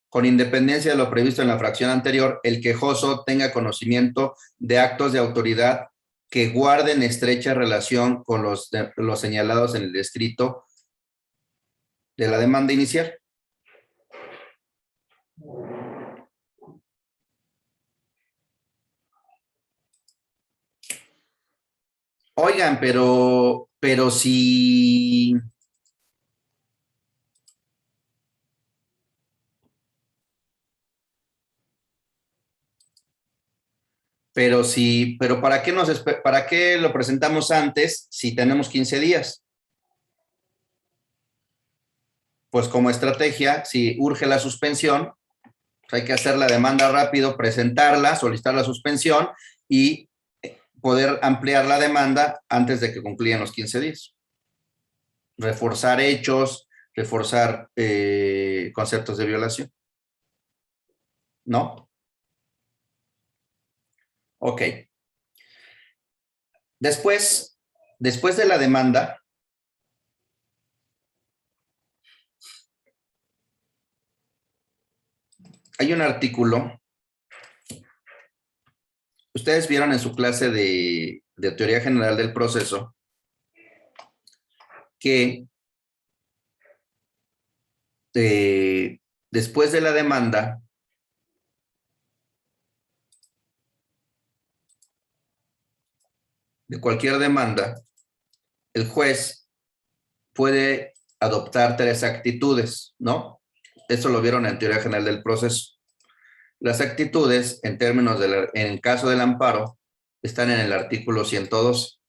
con independencia de lo previsto en la fracción anterior, el quejoso tenga conocimiento de actos de autoridad que guarden estrecha relación con los señalados en el escrito de la demanda inicial. Oigan, pero si... Pero ¿para qué lo presentamos antes si tenemos 15 días? Pues como estrategia, si urge la suspensión, pues hay que hacer la demanda rápido, presentarla, solicitar la suspensión y poder ampliar la demanda antes de que concluyan los 15 días. Reforzar hechos, reforzar conceptos de violación. ¿No? Ok. Después de la demanda, hay un artículo. Ustedes vieron en su clase de teoría general del proceso que después de la demanda, de cualquier demanda, el juez puede adoptar 3 actitudes, ¿no? Esto lo vieron en teoría general del proceso. Las actitudes, en términos en el caso del amparo, están en el artículo 102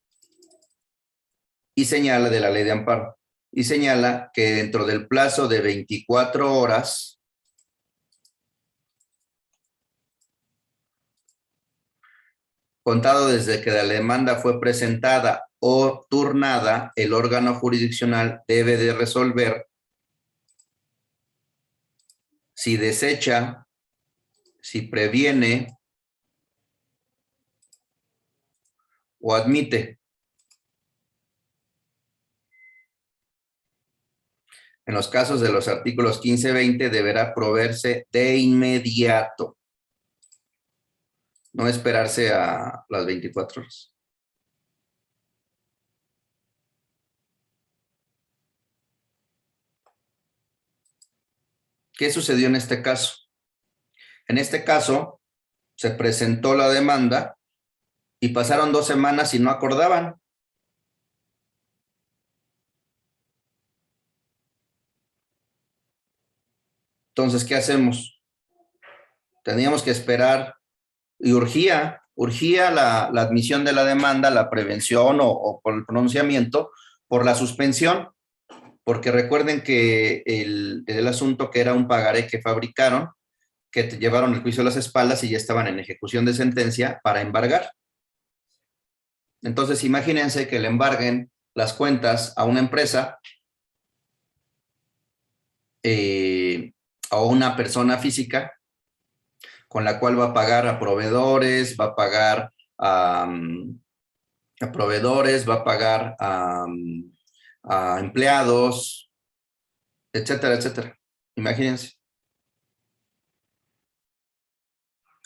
y señala de la Ley de Amparo. Y señala que dentro del plazo de 24 horas contado desde que la demanda fue presentada o turnada, el órgano jurisdiccional debe de resolver si desecha, si previene o admite. En los casos de los artículos 15-20 deberá proveerse de inmediato, no esperarse a las 24 horas. ¿Qué sucedió en este caso? En este caso, se presentó la demanda y pasaron 2 semanas y no acordaban. Entonces, ¿qué hacemos? Teníamos que esperar y urgía la admisión de la demanda, la prevención o por el pronunciamiento, por la suspensión, porque recuerden que el asunto que era un pagaré que fabricaron, que te llevaron el juicio a las espaldas y ya estaban en ejecución de sentencia para embargar. Entonces, imagínense que le embarguen las cuentas a una empresa o una persona física con la cual va a pagar a proveedores, va a pagar a proveedores, va a pagar a empleados, etcétera, etcétera. Imagínense.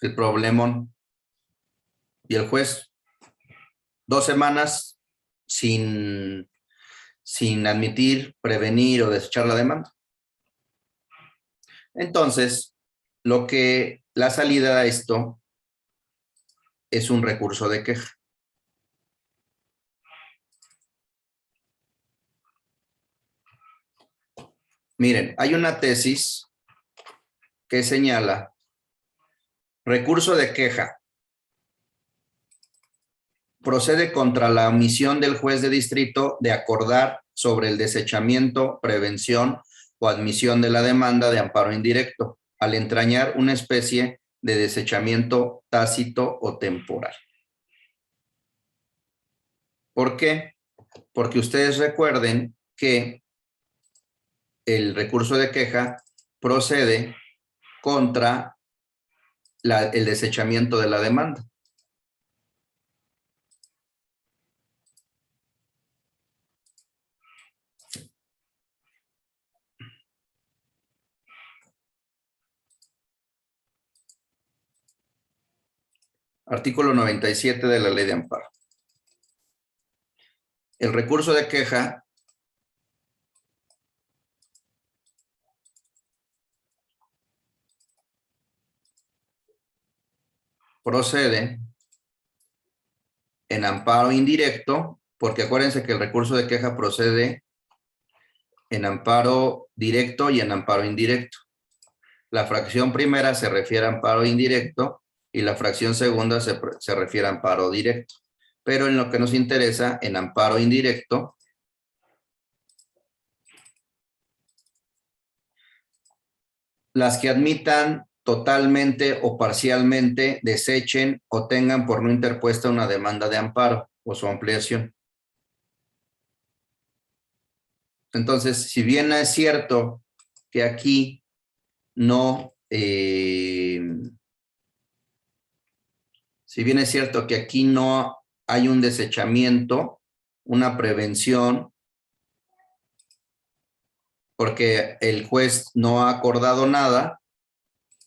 El problemón. Y el juez, 2 semanas sin admitir, prevenir o desechar la demanda. Entonces, la salida a esto es un recurso de queja. Miren, hay una tesis que señala recurso de queja. Procede contra la omisión del juez de distrito de acordar sobre el desechamiento, prevención o admisión de la demanda de amparo indirecto, al entrañar una especie de desechamiento tácito o temporal. ¿Por qué? Porque ustedes recuerden que el recurso de queja procede contra el desechamiento de la demanda. Artículo 97 de la Ley de Amparo. El recurso de queja procede en amparo indirecto, porque acuérdense que el recurso de queja procede en amparo directo y en amparo indirecto. La fracción primera se refiere a amparo indirecto y la fracción segunda se refiere a amparo directo. Pero en lo que nos interesa, en amparo indirecto, las que admitan totalmente o parcialmente, desechen o tengan por no interpuesta una demanda de amparo o su ampliación. Entonces, si bien es cierto que aquí no, si bien es cierto que aquí no hay un desechamiento, una prevención, porque el juez no ha acordado nada,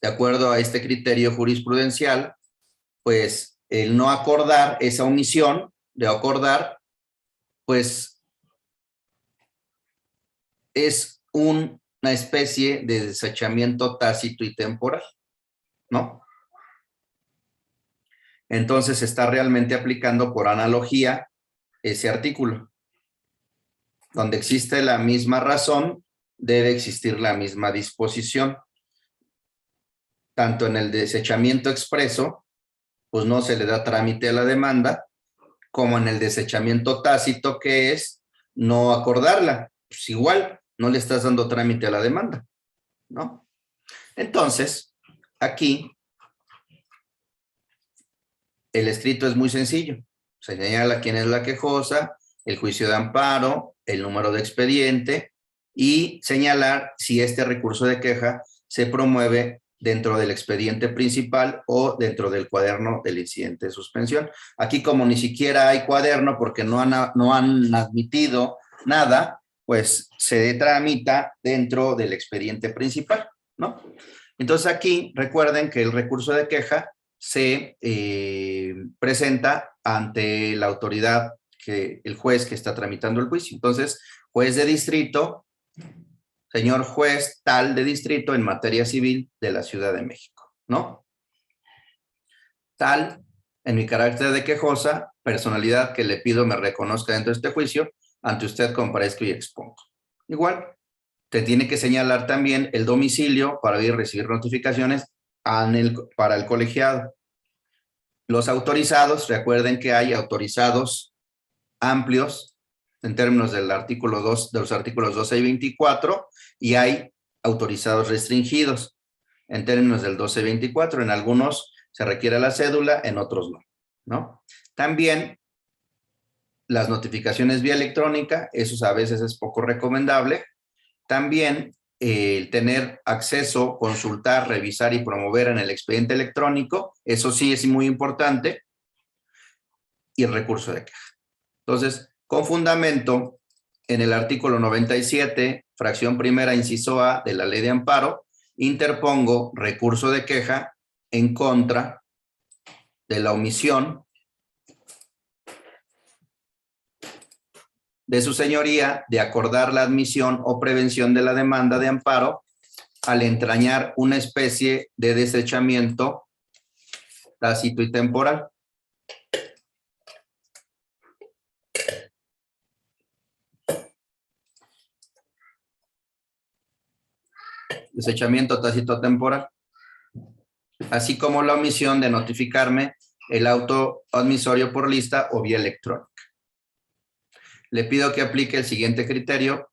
de acuerdo a este criterio jurisprudencial, pues el no acordar, esa omisión de acordar, pues es una especie de desechamiento tácito y temporal, ¿no? Entonces se está realmente aplicando por analogía ese artículo. Donde existe la misma razón, debe existir la misma disposición. Tanto en el desechamiento expreso, pues no se le da trámite a la demanda, como en el desechamiento tácito, que es no acordarla. Pues igual, no le estás dando trámite a la demanda, ¿no? Entonces, aquí el escrito es muy sencillo. Se señala quién es la quejosa, el juicio de amparo, el número de expediente y señalar si este recurso de queja se promueve dentro del expediente principal o dentro del cuaderno del incidente de suspensión. Aquí, como ni siquiera hay cuaderno porque no han admitido nada, pues se tramita dentro del expediente principal, ¿no? Entonces aquí recuerden que el recurso de queja se presenta ante la autoridad, el juez que está tramitando el juicio. Entonces, juez de distrito, señor juez tal de distrito en materia civil de la Ciudad de México, ¿no? Tal, en mi carácter de quejosa, personalidad que le pido me reconozca dentro de este juicio, ante usted comparezco y expongo. Igual, te tiene que señalar también el domicilio para ir a recibir notificaciones para el colegiado. Los autorizados, recuerden que hay autorizados amplios en términos del artículo 2, de los artículos 12 y 24, y hay autorizados restringidos en términos del 12 y 24. En algunos se requiere la cédula, en otros no, ¿no? También las notificaciones vía electrónica, eso a veces es poco recomendable. También el tener acceso, consultar, revisar y promover en el expediente electrónico, eso sí es muy importante, y el recurso de queja. Entonces, con fundamento en el artículo 97, fracción primera, inciso A de la Ley de Amparo, interpongo recurso de queja en contra de la omisión de su señoría de acordar la admisión o prevención de la demanda de amparo al entrañar una especie de desechamiento tácito y temporal. Desechamiento tácito temporal, así como la omisión de notificarme el auto admisorio por lista o vía electrónica. Le pido que aplique el siguiente criterio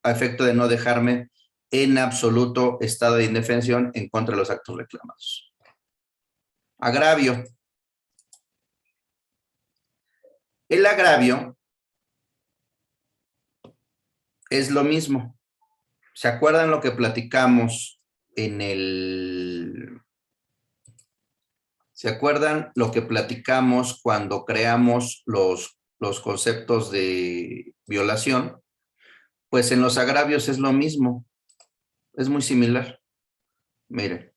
a efecto de no dejarme en absoluto estado de indefensión en contra de los actos reclamados. Agravio. El agravio es lo mismo. ¿Se acuerdan lo que platicamos en el... ¿Se acuerdan lo que platicamos cuando creamos los conceptos de violación? Pues en los agravios es lo mismo. Es muy similar. Miren.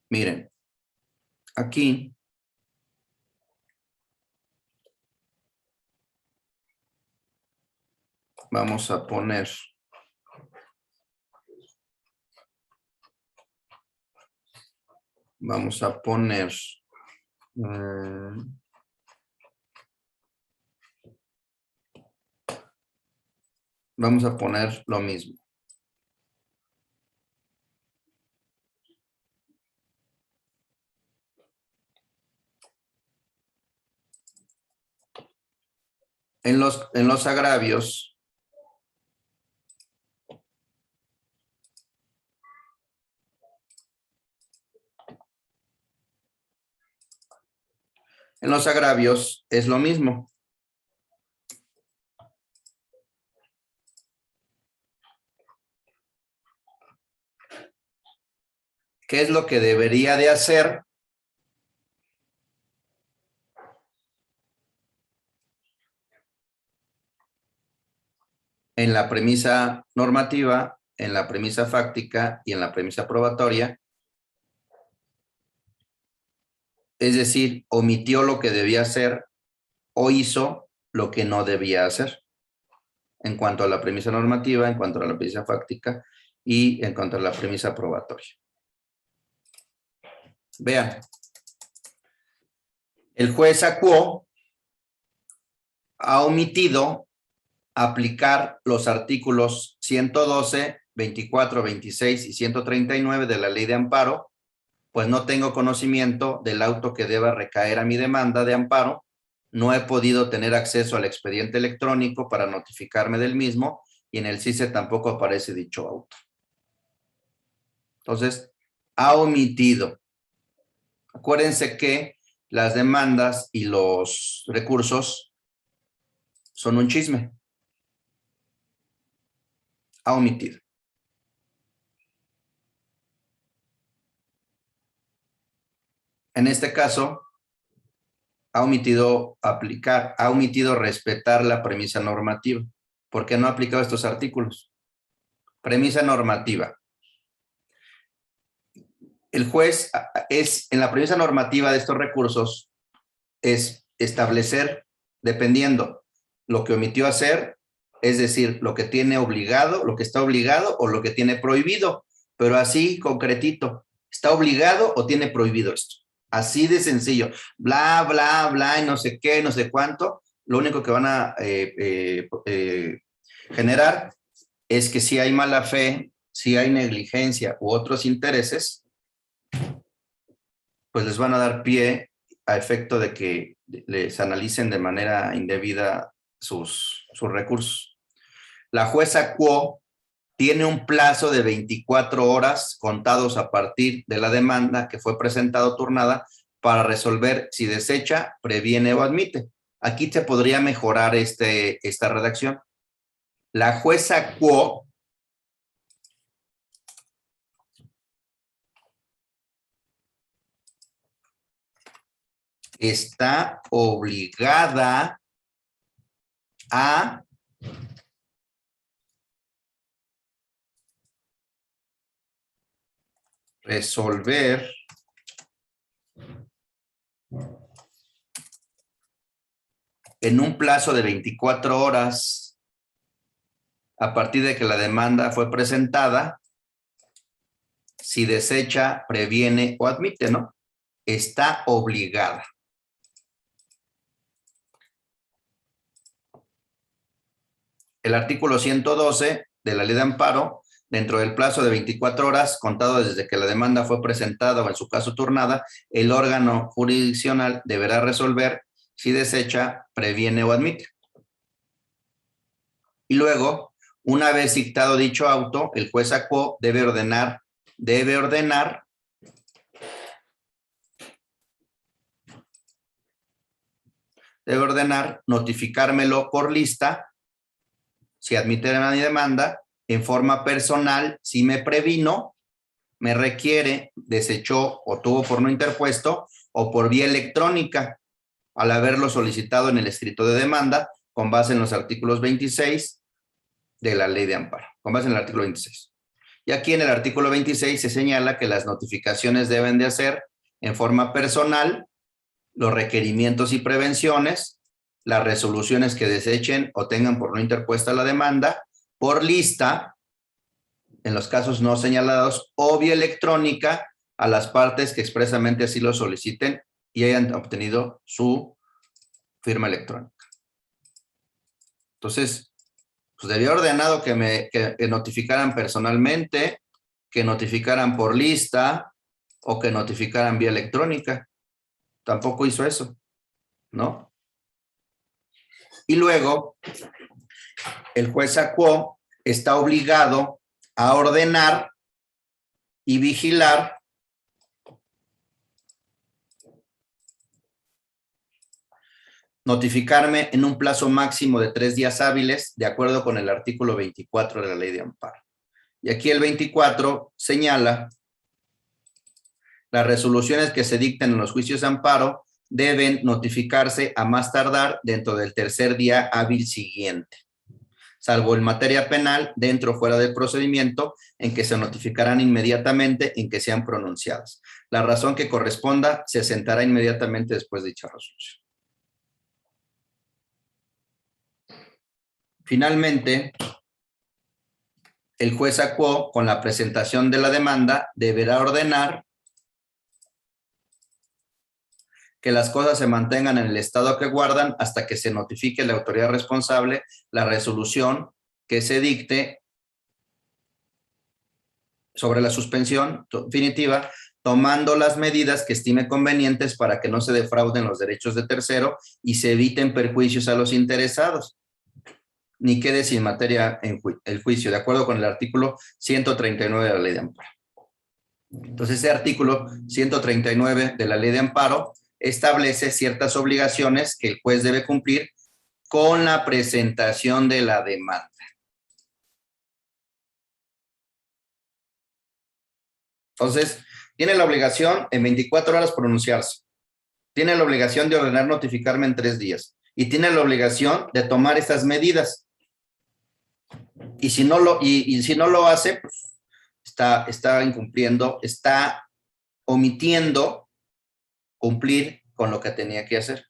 Miren. Aquí. Vamos a poner. Vamos a poner. Vamos a poner lo mismo. En los agravios, es lo mismo. ¿Qué es lo que debería de hacer? En la premisa normativa, en la premisa fáctica y en la premisa probatoria. Es decir, omitió lo que debía hacer o hizo lo que no debía hacer. En cuanto a la premisa normativa, en cuanto a la premisa fáctica y en cuanto a la premisa probatoria. Vean. El juez Acuo ha omitido aplicar los artículos 112, 24, 26 y 139 de la Ley de Amparo, pues no tengo conocimiento del auto que deba recaer a mi demanda de amparo, no he podido tener acceso al expediente electrónico para notificarme del mismo y en el CICE tampoco aparece dicho auto. Entonces, ha omitido. Acuérdense que las demandas y los recursos son un chisme. Ha omitido. En este caso, ha omitido aplicar, ha omitido respetar la premisa normativa, porque no ha aplicado estos artículos. Premisa normativa. El juez en la premisa normativa de estos recursos, es establecer, dependiendo lo que omitió hacer, es decir, lo que tiene obligado, lo que está obligado o lo que tiene prohibido, pero así concretito, ¿está obligado o tiene prohibido esto? Así de sencillo, bla, bla, bla, y no sé qué, no sé cuánto. Lo único que van a generar es que si hay mala fe, si hay negligencia u otros intereses, pues les van a dar pie a efecto de que les analicen de manera indebida sus recursos. La jueza Quo tiene un plazo de 24 horas contados a partir de la demanda que fue presentada o turnada para resolver si desecha, previene o admite. Aquí se podría mejorar esta redacción. La jueza Quo está obligada a resolver en un plazo de 24 horas a partir de que la demanda fue presentada, si desecha, previene o admite, ¿no? Está obligada. El artículo 112 de la Ley de Amparo, dentro del plazo de 24 horas, contado desde que la demanda fue presentada o en su caso turnada, el órgano jurisdiccional deberá resolver si desecha, previene o admite. Y luego, una vez dictado dicho auto, el juez Quo debe ordenar notificármelo por lista, si admite mi demanda, en forma personal, si me previno, me requiere, desechó o tuvo por no interpuesto, o por vía electrónica, al haberlo solicitado en el escrito de demanda, con base en los artículos 26 de la Ley de Amparo, con base en el artículo 26. Y aquí en el artículo 26 se señala que las notificaciones deben de hacer en forma personal los requerimientos y prevenciones, las resoluciones que desechen o tengan por no interpuesta la demanda, por lista, en los casos no señalados, o vía electrónica a las partes que expresamente así lo soliciten y hayan obtenido su firma electrónica. Entonces, pues debía ordenado que notificaran personalmente, que notificaran por lista o que notificaran vía electrónica. Tampoco hizo eso, ¿no? Y luego, el juez Quo está obligado a ordenar y vigilar notificarme en un plazo máximo de 3 días hábiles, de acuerdo con el artículo 24 de la Ley de Amparo. Y aquí el 24 señala las resoluciones que se dicten en los juicios de amparo deben notificarse a más tardar dentro del tercer día hábil siguiente, salvo en materia penal, dentro o fuera del procedimiento, en que se notificarán inmediatamente en que sean pronunciadas. La razón que corresponda se asentará inmediatamente después de dicha resolución. Finalmente, el juez Quo, con la presentación de la demanda, deberá ordenar que las cosas se mantengan en el estado que guardan hasta que se notifique la autoridad responsable la resolución que se dicte sobre la suspensión definitiva, tomando las medidas que estime convenientes para que no se defrauden los derechos de tercero y se eviten perjuicios a los interesados, ni quede sin materia en el juicio, de acuerdo con el artículo 139 de la Ley de Amparo. Entonces, ese artículo 139 de la Ley de Amparo establece ciertas obligaciones que el juez debe cumplir con la presentación de la demanda. Entonces, tiene la obligación en 24 horas pronunciarse. Tiene la obligación de ordenar notificarme en 3 días. Y tiene la obligación de tomar estas medidas. Y si no lo hace, pues, está incumpliendo, está omitiendo cumplir con lo que tenía que hacer.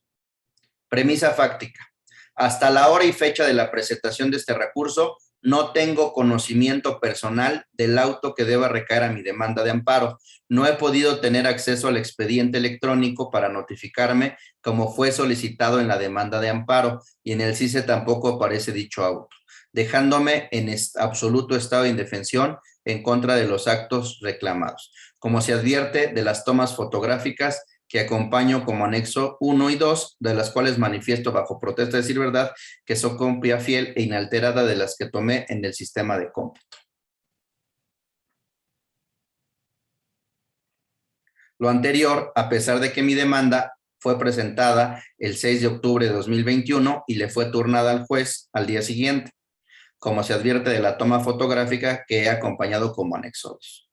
Premisa fáctica. Hasta la hora y fecha de la presentación de este recurso, no tengo conocimiento personal del auto que deba recaer a mi demanda de amparo. No he podido tener acceso al expediente electrónico para notificarme como fue solicitado en la demanda de amparo y en el CICE tampoco aparece dicho auto, dejándome en absoluto estado de indefensión en contra de los actos reclamados. Como se advierte de las tomas fotográficas que acompaño como anexo 1 y 2, de las cuales manifiesto bajo protesta de decir verdad, que son copia fiel e inalterada de las que tomé en el sistema de cómputo. Lo anterior, a pesar de que mi demanda fue presentada el 6 de octubre de 2021 y le fue turnada al juez al día siguiente, como se advierte de la toma fotográfica que he acompañado como anexo 2.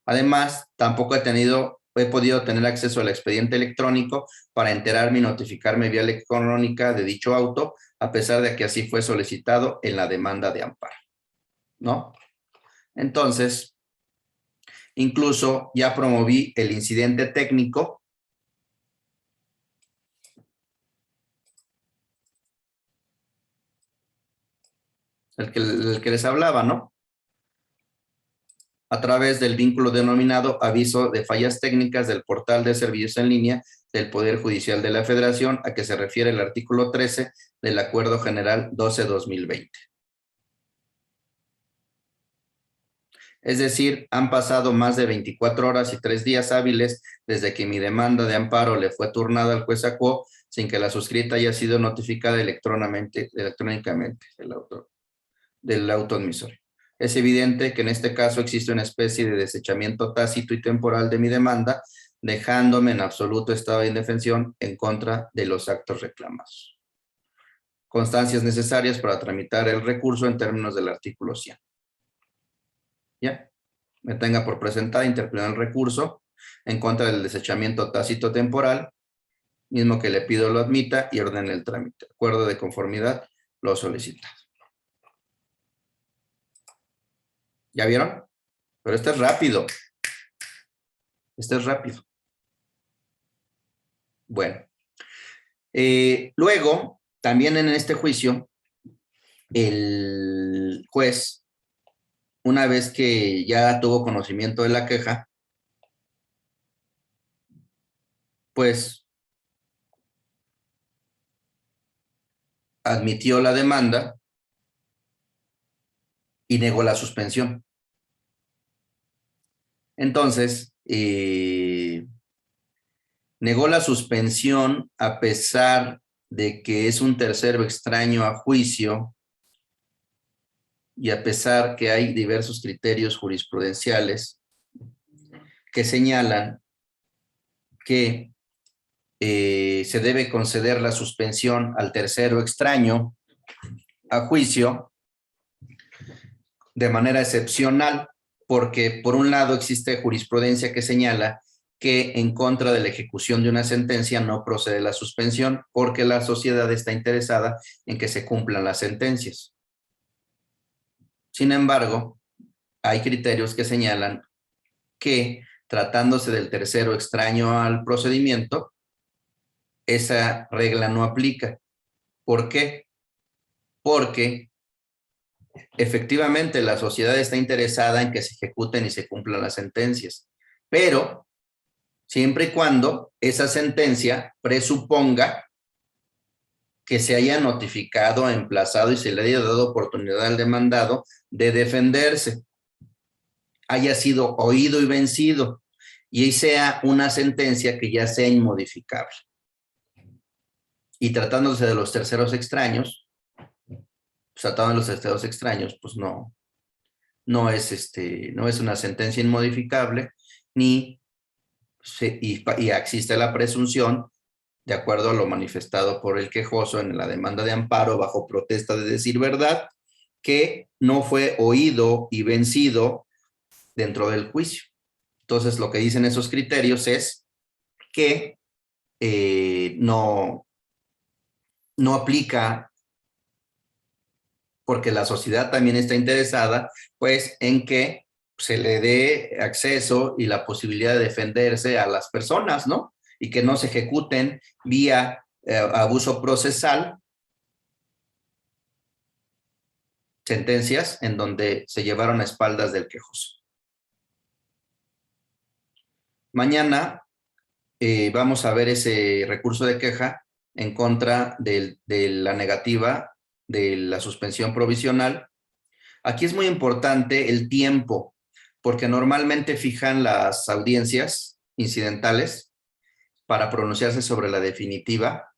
Además, tampoco he podido tener acceso al expediente electrónico para enterarme y notificarme vía electrónica de dicho auto, a pesar de que así fue solicitado en la demanda de amparo, ¿no? Entonces, incluso ya promoví el incidente técnico el que les hablaba, ¿no? A través del vínculo denominado aviso de fallas técnicas del portal de servicios en línea del Poder Judicial de la Federación, a que se refiere el artículo 13 del Acuerdo General 12-2020. Es decir, han pasado más de 24 horas y 3 días hábiles desde que mi demanda de amparo le fue turnada al juez Acuo, sin que la suscrita haya sido notificada electrónicamente del auto admisor. Es evidente que en este caso existe una especie de desechamiento tácito y temporal de mi demanda, dejándome en absoluto estado de indefensión en contra de los actos reclamados. Constancias necesarias para tramitar el recurso en términos del artículo 100. ¿Ya? Me tenga por presentada, interponer el recurso en contra del desechamiento tácito temporal, mismo que le pido lo admita y ordene el trámite. Acuerdo de conformidad, lo solicita. ¿Ya vieron? Pero este es rápido. Este es rápido. Bueno. Luego, también en este juicio, el juez, una vez que ya tuvo conocimiento de la queja, pues admitió la demanda y negó la suspensión. Entonces, negó la suspensión a pesar de que es un tercero extraño a juicio y a pesar que hay diversos criterios jurisprudenciales que señalan que se debe conceder la suspensión al tercero extraño a juicio de manera excepcional, porque por un lado existe jurisprudencia que señala que en contra de la ejecución de una sentencia no procede la suspensión porque la sociedad está interesada en que se cumplan las sentencias. Sin embargo, hay criterios que señalan que tratándose del tercero extraño al procedimiento, esa regla no aplica. ¿Por qué? Porque efectivamente la sociedad está interesada en que se ejecuten y se cumplan las sentencias, pero siempre y cuando esa sentencia presuponga que se haya notificado, emplazado y se le haya dado oportunidad al demandado de defenderse, haya sido oído y vencido, y sea una sentencia que ya sea inmodificable. Y tratándose de los terceros extraños, pues no no es una sentencia inmodificable, y existe la presunción, de acuerdo a lo manifestado por el quejoso en la demanda de amparo bajo protesta de decir verdad, que no fue oído y vencido dentro del juicio. Entonces, lo que dicen esos criterios es que no aplica, porque la sociedad también está interesada, pues, en que se le dé acceso y la posibilidad de defenderse a las personas, ¿no? Y que no se ejecuten vía abuso procesal sentencias en donde se llevaron a espaldas del quejoso. Mañana vamos a ver ese recurso de queja en contra de la negativa de la suspensión provisional. Aquí es muy importante el tiempo, porque normalmente fijan las audiencias incidentales para pronunciarse sobre la definitiva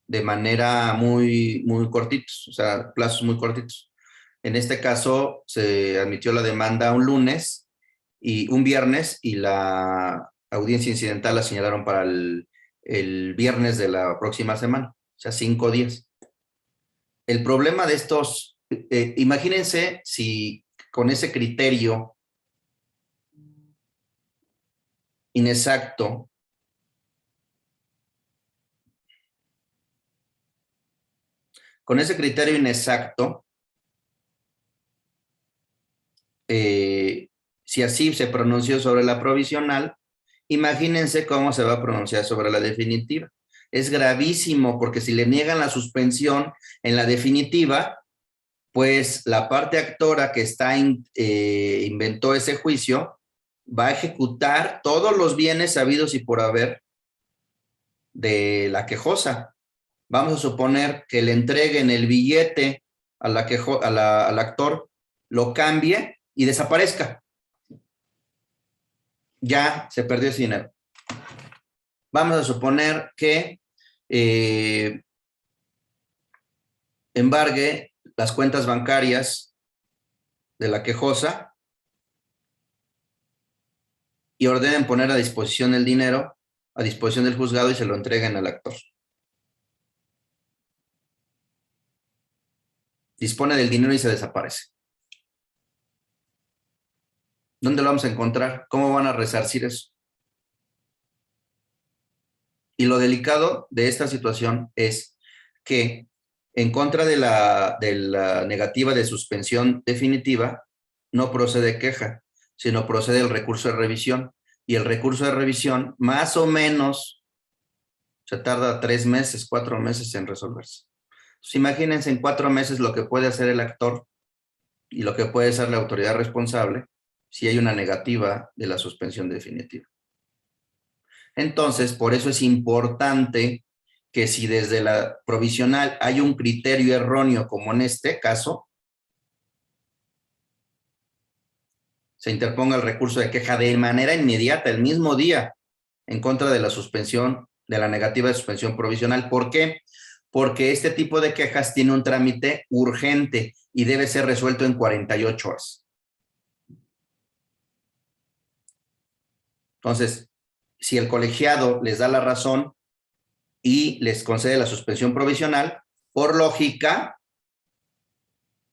de manera muy cortitos, o sea, plazos muy cortitos. En este caso, se admitió la demanda un lunes y un viernes, y la audiencia incidental la señalaron para el viernes de la próxima semana, o sea, 5 días. El problema de estos, imagínense si con ese criterio inexacto si así se pronunció sobre la provisional, imagínense cómo se va a pronunciar sobre la definitiva. Es gravísimo, porque si le niegan la suspensión en la definitiva, pues la parte actora que inventó ese juicio va a ejecutar todos los bienes sabidos y por haber de la quejosa. Vamos a suponer que le entreguen el billete al actor, lo cambie y desaparezca. Ya se perdió ese dinero. Vamos a suponer que embargue las cuentas bancarias de la quejosa y ordenen poner a disposición el dinero, a disposición del juzgado, y se lo entreguen al actor. Dispone del dinero y se desaparece. ¿Dónde lo vamos a encontrar? ¿Cómo van a resarcir eso? Y lo delicado de esta situación es que, en contra de la negativa de suspensión definitiva, no procede queja, sino procede el recurso de revisión. Y el recurso de revisión, más o menos, se tarda 3 meses, 4 meses en resolverse. Entonces, imagínense en 4 meses lo que puede hacer el actor y lo que puede hacer la autoridad responsable si hay una negativa de la suspensión definitiva. Entonces, por eso es importante que, si desde la provisional hay un criterio erróneo, como en este caso, se interponga el recurso de queja de manera inmediata, el mismo día, en contra de la suspensión, de la negativa de suspensión provisional. ¿Por qué? Porque este tipo de quejas tiene un trámite urgente y debe ser resuelto en 48 horas. Entonces, si el colegiado les da la razón y les concede la suspensión provisional, por lógica,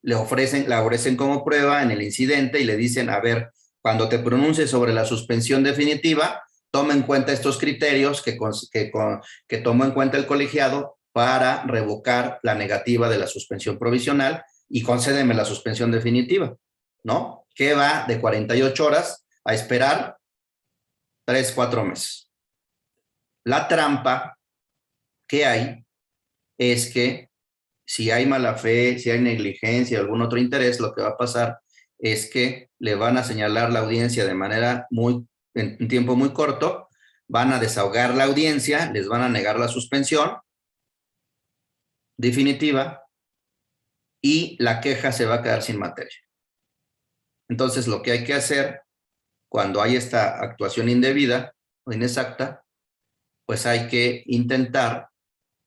la ofrecen como prueba en el incidente y le dicen: a ver, cuando te pronuncies sobre la suspensión definitiva, toma en cuenta estos criterios que tomó en cuenta el colegiado para revocar la negativa de la suspensión provisional, y concédeme la suspensión definitiva, ¿no? Que va de 48 horas a esperar 3, 4 meses. La trampa que hay es que, si hay mala fe, si hay negligencia o algún otro interés, lo que va a pasar es que le van a señalar la audiencia de manera en un tiempo muy corto, van a desahogar la audiencia, les van a negar la suspensión definitiva y la queja se va a quedar sin materia. Entonces, lo que hay que hacer cuando hay esta actuación indebida o inexacta, pues hay que intentar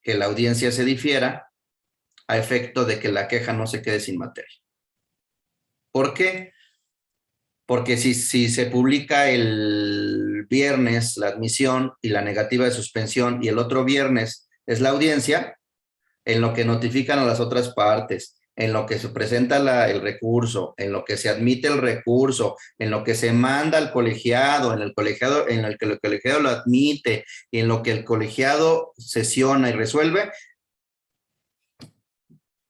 que la audiencia se difiera a efecto de que la queja no se quede sin materia. ¿Por qué? Porque si se publica el viernes la admisión y la negativa de suspensión y el otro viernes es la audiencia, en lo que notifican a las otras partes, en lo que se presenta el recurso, en lo que se admite el recurso, en lo que se manda al colegiado, en el que el colegiado lo admite y en lo que el colegiado sesiona y resuelve,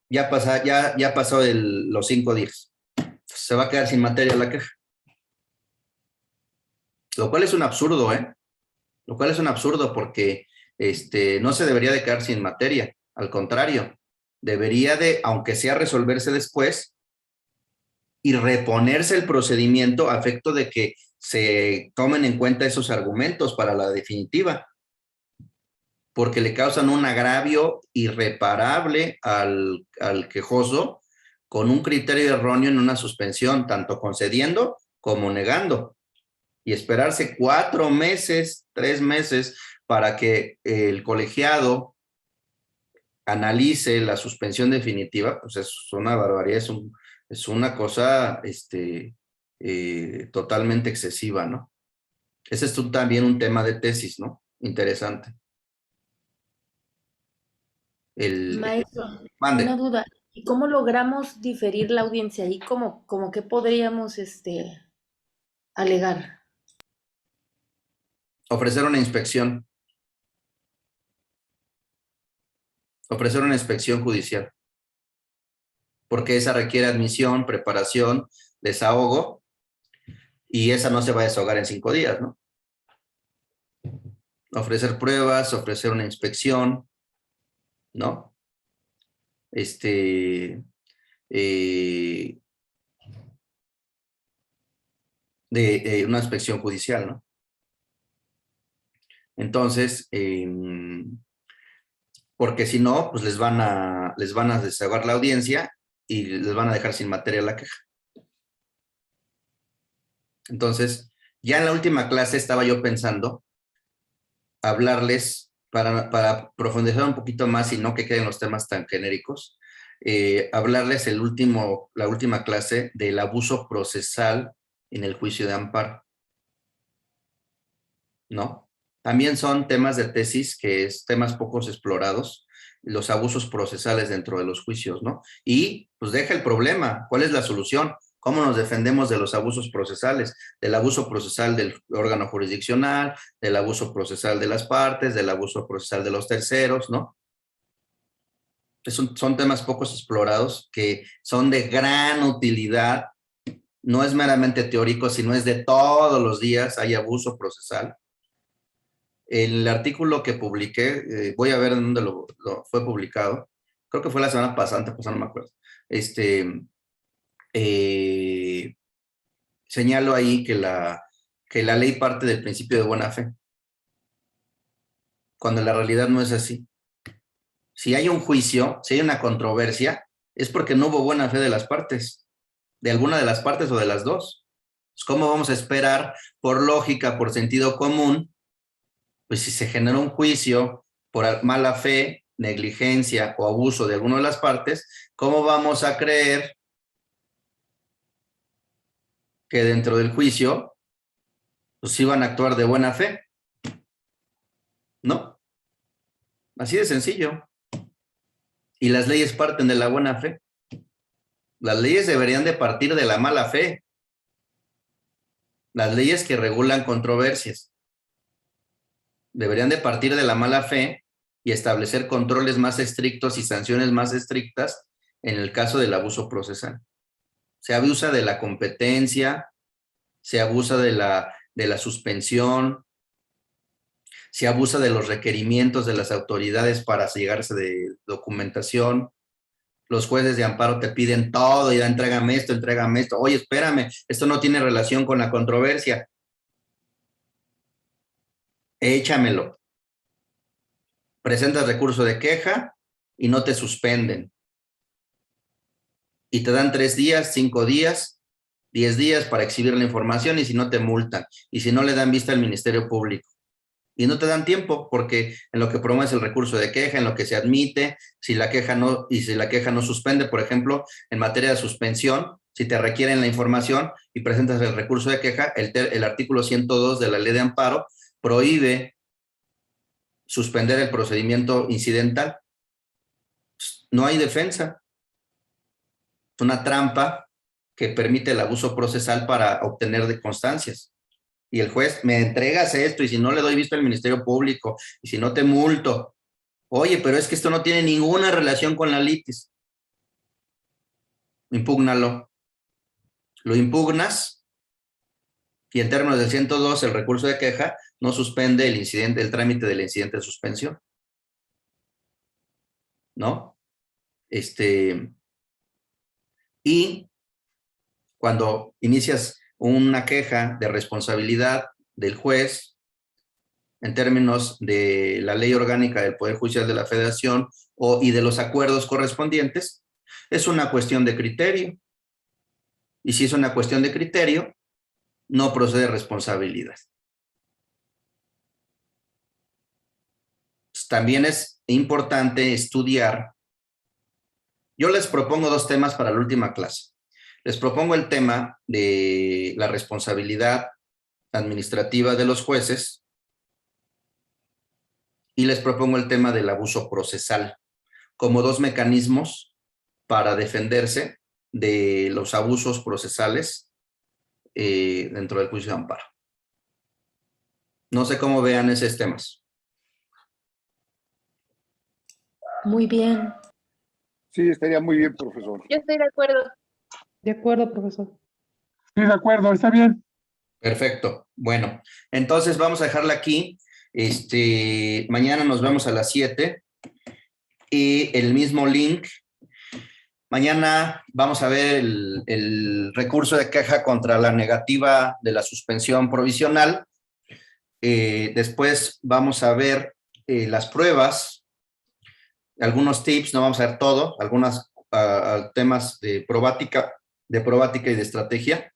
ya pasó los 5 días. Se va a quedar sin materia la queja. Lo cual es un absurdo, ¿eh? Lo cual es un absurdo porque no se debería de quedar sin materia. Al contrario, debería de, aunque sea resolverse después, y reponerse el procedimiento a efecto de que se tomen en cuenta esos argumentos para la definitiva, porque le causan un agravio irreparable al quejoso con un criterio erróneo en una suspensión, tanto concediendo como negando. Y esperarse 4 meses, 3 meses para que el colegiado analice la suspensión definitiva, pues es una barbaridad, es una cosa totalmente excesiva, ¿no? Ese es también un tema de tesis, ¿no? Interesante. Maestro, Mande. una duda. ¿Y cómo logramos diferir la audiencia? ¿Y cómo que podríamos alegar? Ofrecer una inspección. Ofrecer una inspección judicial. Porque esa requiere admisión, preparación, desahogo, y esa no se va a desahogar en 5 días, ¿no? Ofrecer pruebas, ofrecer una inspección, ¿no? De una inspección judicial, ¿no? Entonces, porque si no, pues les van a desahogar la audiencia y les van a dejar sin materia la queja. Entonces, ya en la última clase estaba yo pensando hablarles para profundizar un poquito más y no que queden los temas tan genéricos, hablarles la última clase del abuso procesal en el juicio de amparo, ¿no? También son temas de tesis que es temas pocos explorados, los abusos procesales dentro de los juicios, ¿no? Y pues deja el problema, ¿cuál es la solución? ¿Cómo nos defendemos de los abusos procesales? Del abuso procesal del órgano jurisdiccional, del abuso procesal de las partes, del abuso procesal de los terceros, ¿no? Son temas pocos explorados que son de gran utilidad. No es meramente teórico, sino es de todos los días hay abuso procesal. El artículo que publiqué, voy a ver dónde lo fue publicado. Creo que fue la semana pasada, antepasada, no me acuerdo. Señalo ahí que la ley parte del principio de buena fe, cuando en la realidad no es así. Si hay un juicio, si hay una controversia, es porque no hubo buena fe de las partes, de alguna de las partes o de las dos. Pues, ¿cómo vamos a esperar, por lógica, por sentido común, pues si se generó un juicio por mala fe, negligencia o abuso de alguna de las partes, ¿cómo vamos a creer que dentro del juicio pues iban a actuar de buena fe? ¿No? Así de sencillo. Y las leyes parten de la buena fe. Las leyes deberían de partir de la mala fe. Las leyes que regulan controversias deberían de partir de la mala fe y establecer controles más estrictos y sanciones más estrictas en el caso del abuso procesal. Se abusa de la competencia, se abusa de la suspensión, se abusa de los requerimientos de las autoridades para llegarse de documentación. Los jueces de amparo te piden todo, ya entrégame esto, oye, espérame, esto no tiene relación con la controversia. Échamelo. Presentas recurso de queja y no te suspenden. Y te dan 3 días, 5 días, 10 días para exhibir la información y si no te multan. Y si no le dan vista al Ministerio Público. Y no te dan tiempo porque en lo que promueves el recurso de queja, en lo que se admite, si la queja no suspende, por ejemplo, en materia de suspensión, Si te requieren la información y presentas el recurso de queja, el artículo 102 de la ley de amparo prohíbe suspender el procedimiento incidental. No hay defensa. Es una trampa que permite el abuso procesal para obtener de constancias. Y el juez, me entregas esto, y si no le doy vista al Ministerio Público, y si no te multo. Oye, pero es que esto no tiene ninguna relación con la litis. Impúgnalo. Lo impugnas, y en términos del 102, el recurso de queja no suspende el incidente, el trámite del incidente de suspensión. ¿No? Y cuando inicias una queja de responsabilidad del juez en términos de la ley orgánica del Poder Judicial de la Federación y de los acuerdos correspondientes, es una cuestión de criterio. Y si es una cuestión de criterio, no procede responsabilidad. También es importante estudiar. Yo les propongo 2 temas para la última clase. Les propongo el tema de la responsabilidad administrativa de los jueces y les propongo el tema del abuso procesal como 2 mecanismos para defenderse de los abusos procesales dentro del juicio de amparo. No sé cómo vean esos temas. Muy bien. Sí, estaría muy bien, profesor. Yo estoy de acuerdo. De acuerdo, profesor. Sí, de acuerdo, está bien. Perfecto. Bueno, entonces vamos a dejarla aquí. Mañana nos vemos a las 7 y el mismo link. Mañana vamos a ver el recurso de queja contra la negativa de la suspensión provisional. Después vamos a ver las pruebas, algunos tips, no vamos a ver todo, algunos temas de probática y de estrategia,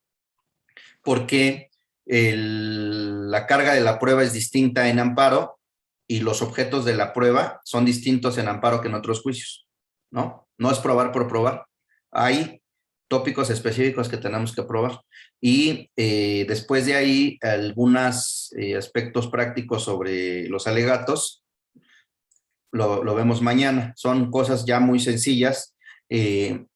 porque la carga de la prueba es distinta en amparo y los objetos de la prueba son distintos en amparo que en otros juicios, ¿no? No es probar por probar. Hay tópicos específicos que tenemos que probar. Y después de ahí, algunos aspectos prácticos sobre los alegatos, lo vemos mañana. Son cosas ya muy sencillas. Aquí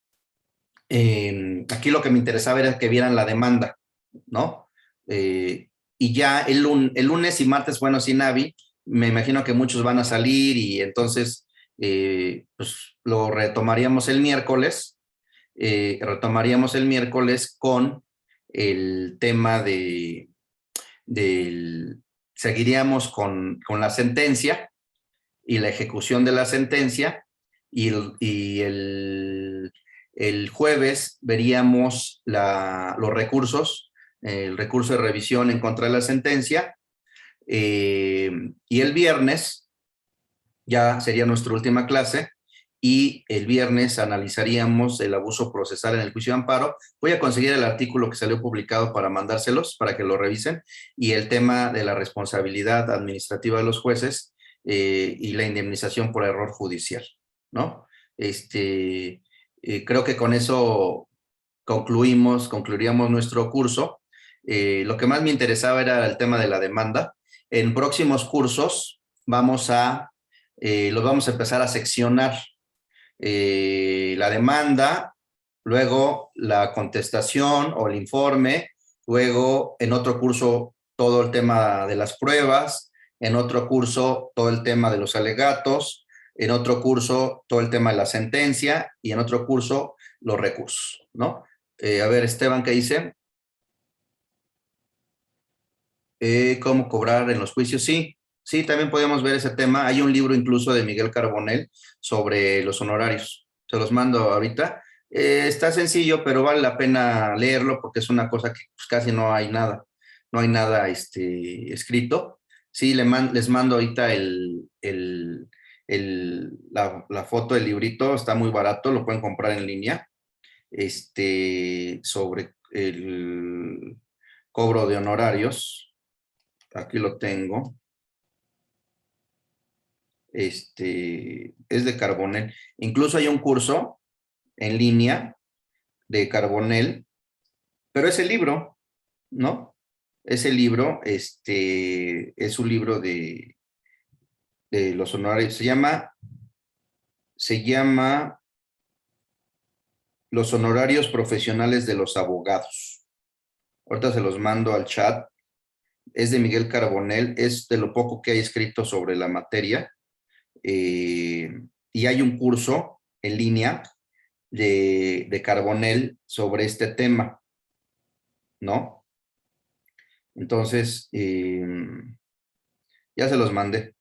lo que me interesaba era que vieran la demanda, ¿no? Y ya el lunes y martes, bueno, sin Avi, me imagino que muchos van a salir y entonces pues lo retomaríamos el miércoles. Con el tema seguiríamos con la sentencia y la ejecución de la sentencia y el jueves veríamos los recursos, el recurso de revisión en contra de la sentencia y el viernes ya sería nuestra última clase y el viernes analizaríamos el abuso procesal en el juicio de amparo. Voy a conseguir el artículo que salió publicado para mandárselos, para que lo revisen, y el tema de la responsabilidad administrativa de los jueces y la indemnización por error judicial, ¿no? Creo que con eso concluiríamos nuestro curso. Lo que más me interesaba era el tema de la demanda. En próximos cursos los vamos a empezar a seccionar. La demanda, luego la contestación o el informe, luego en otro curso todo el tema de las pruebas, en otro curso todo el tema de los alegatos, en otro curso todo el tema de la sentencia y en otro curso los recursos, ¿no? A ver, Esteban, ¿qué dice? ¿Cómo cobrar en los juicios? Sí, también podemos ver ese tema. Hay un libro incluso de Miguel Carbonell sobre los honorarios. Se los mando ahorita. Está sencillo, pero vale la pena leerlo porque es una cosa que pues, casi no hay nada. No hay nada escrito. Sí, les mando ahorita la foto del librito. Está muy barato, lo pueden comprar en línea. Sobre el cobro de honorarios. Aquí lo tengo. Es de Carbonell. Incluso hay un curso en línea de Carbonell, pero ese libro, ¿no? Ese libro, es un libro de los honorarios, se llama Los honorarios profesionales de los abogados. Ahorita se los mando al chat. Es de Miguel Carbonell, es de lo poco que hay escrito sobre la materia. Y hay un curso en línea de Carbonell sobre este tema, ¿no? Entonces, ya se los mandé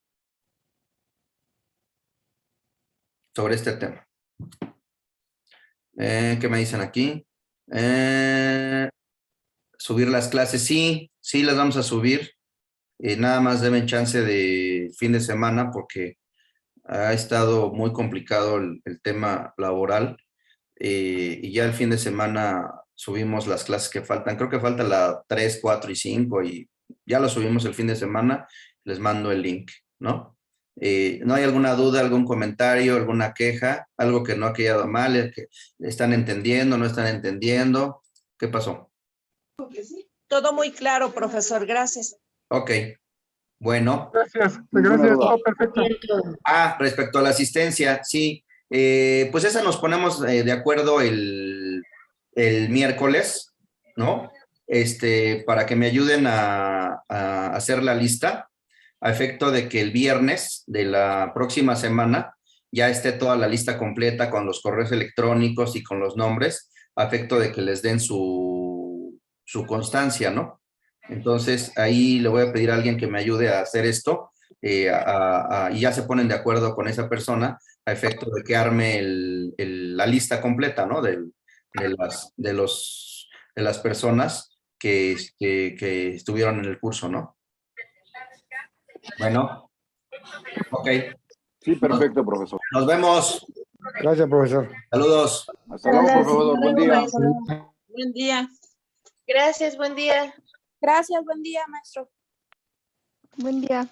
sobre este tema. ¿Qué me dicen aquí? Subir las clases, sí, las vamos a subir. Nada más deben chance de fin de semana porque ha estado muy complicado el tema laboral. Y ya el fin de semana subimos las clases que faltan. Creo que falta la 3, 4 y 5 y ya lo subimos el fin de semana. Les mando el link, ¿no? ¿No hay alguna duda, algún comentario, alguna queja, algo que no ha quedado mal, que están entendiendo, no están entendiendo? ¿Qué pasó? Todo muy claro, profesor. Gracias. Ok, bueno. Gracias, Ninguna gracias, duda. todo perfecto. Respecto a la asistencia, sí. Pues esa nos ponemos de acuerdo el miércoles, ¿no? Para que me ayuden a hacer la lista, a efecto de que el viernes de la próxima semana ya esté toda la lista completa con los correos electrónicos y con los nombres, a efecto de que les den su constancia, ¿no? Entonces, ahí le voy a pedir a alguien que me ayude a hacer esto, y ya se ponen de acuerdo con esa persona a efecto de que arme la lista completa, ¿no? De las personas que estuvieron en el curso, ¿no? Bueno, ok. Sí, perfecto, profesor. Nos vemos. Gracias, profesor. Saludos. Hasta luego, profesor. Buen día. Buen día. Gracias, buen día. Gracias, buen día, maestro. Buen día.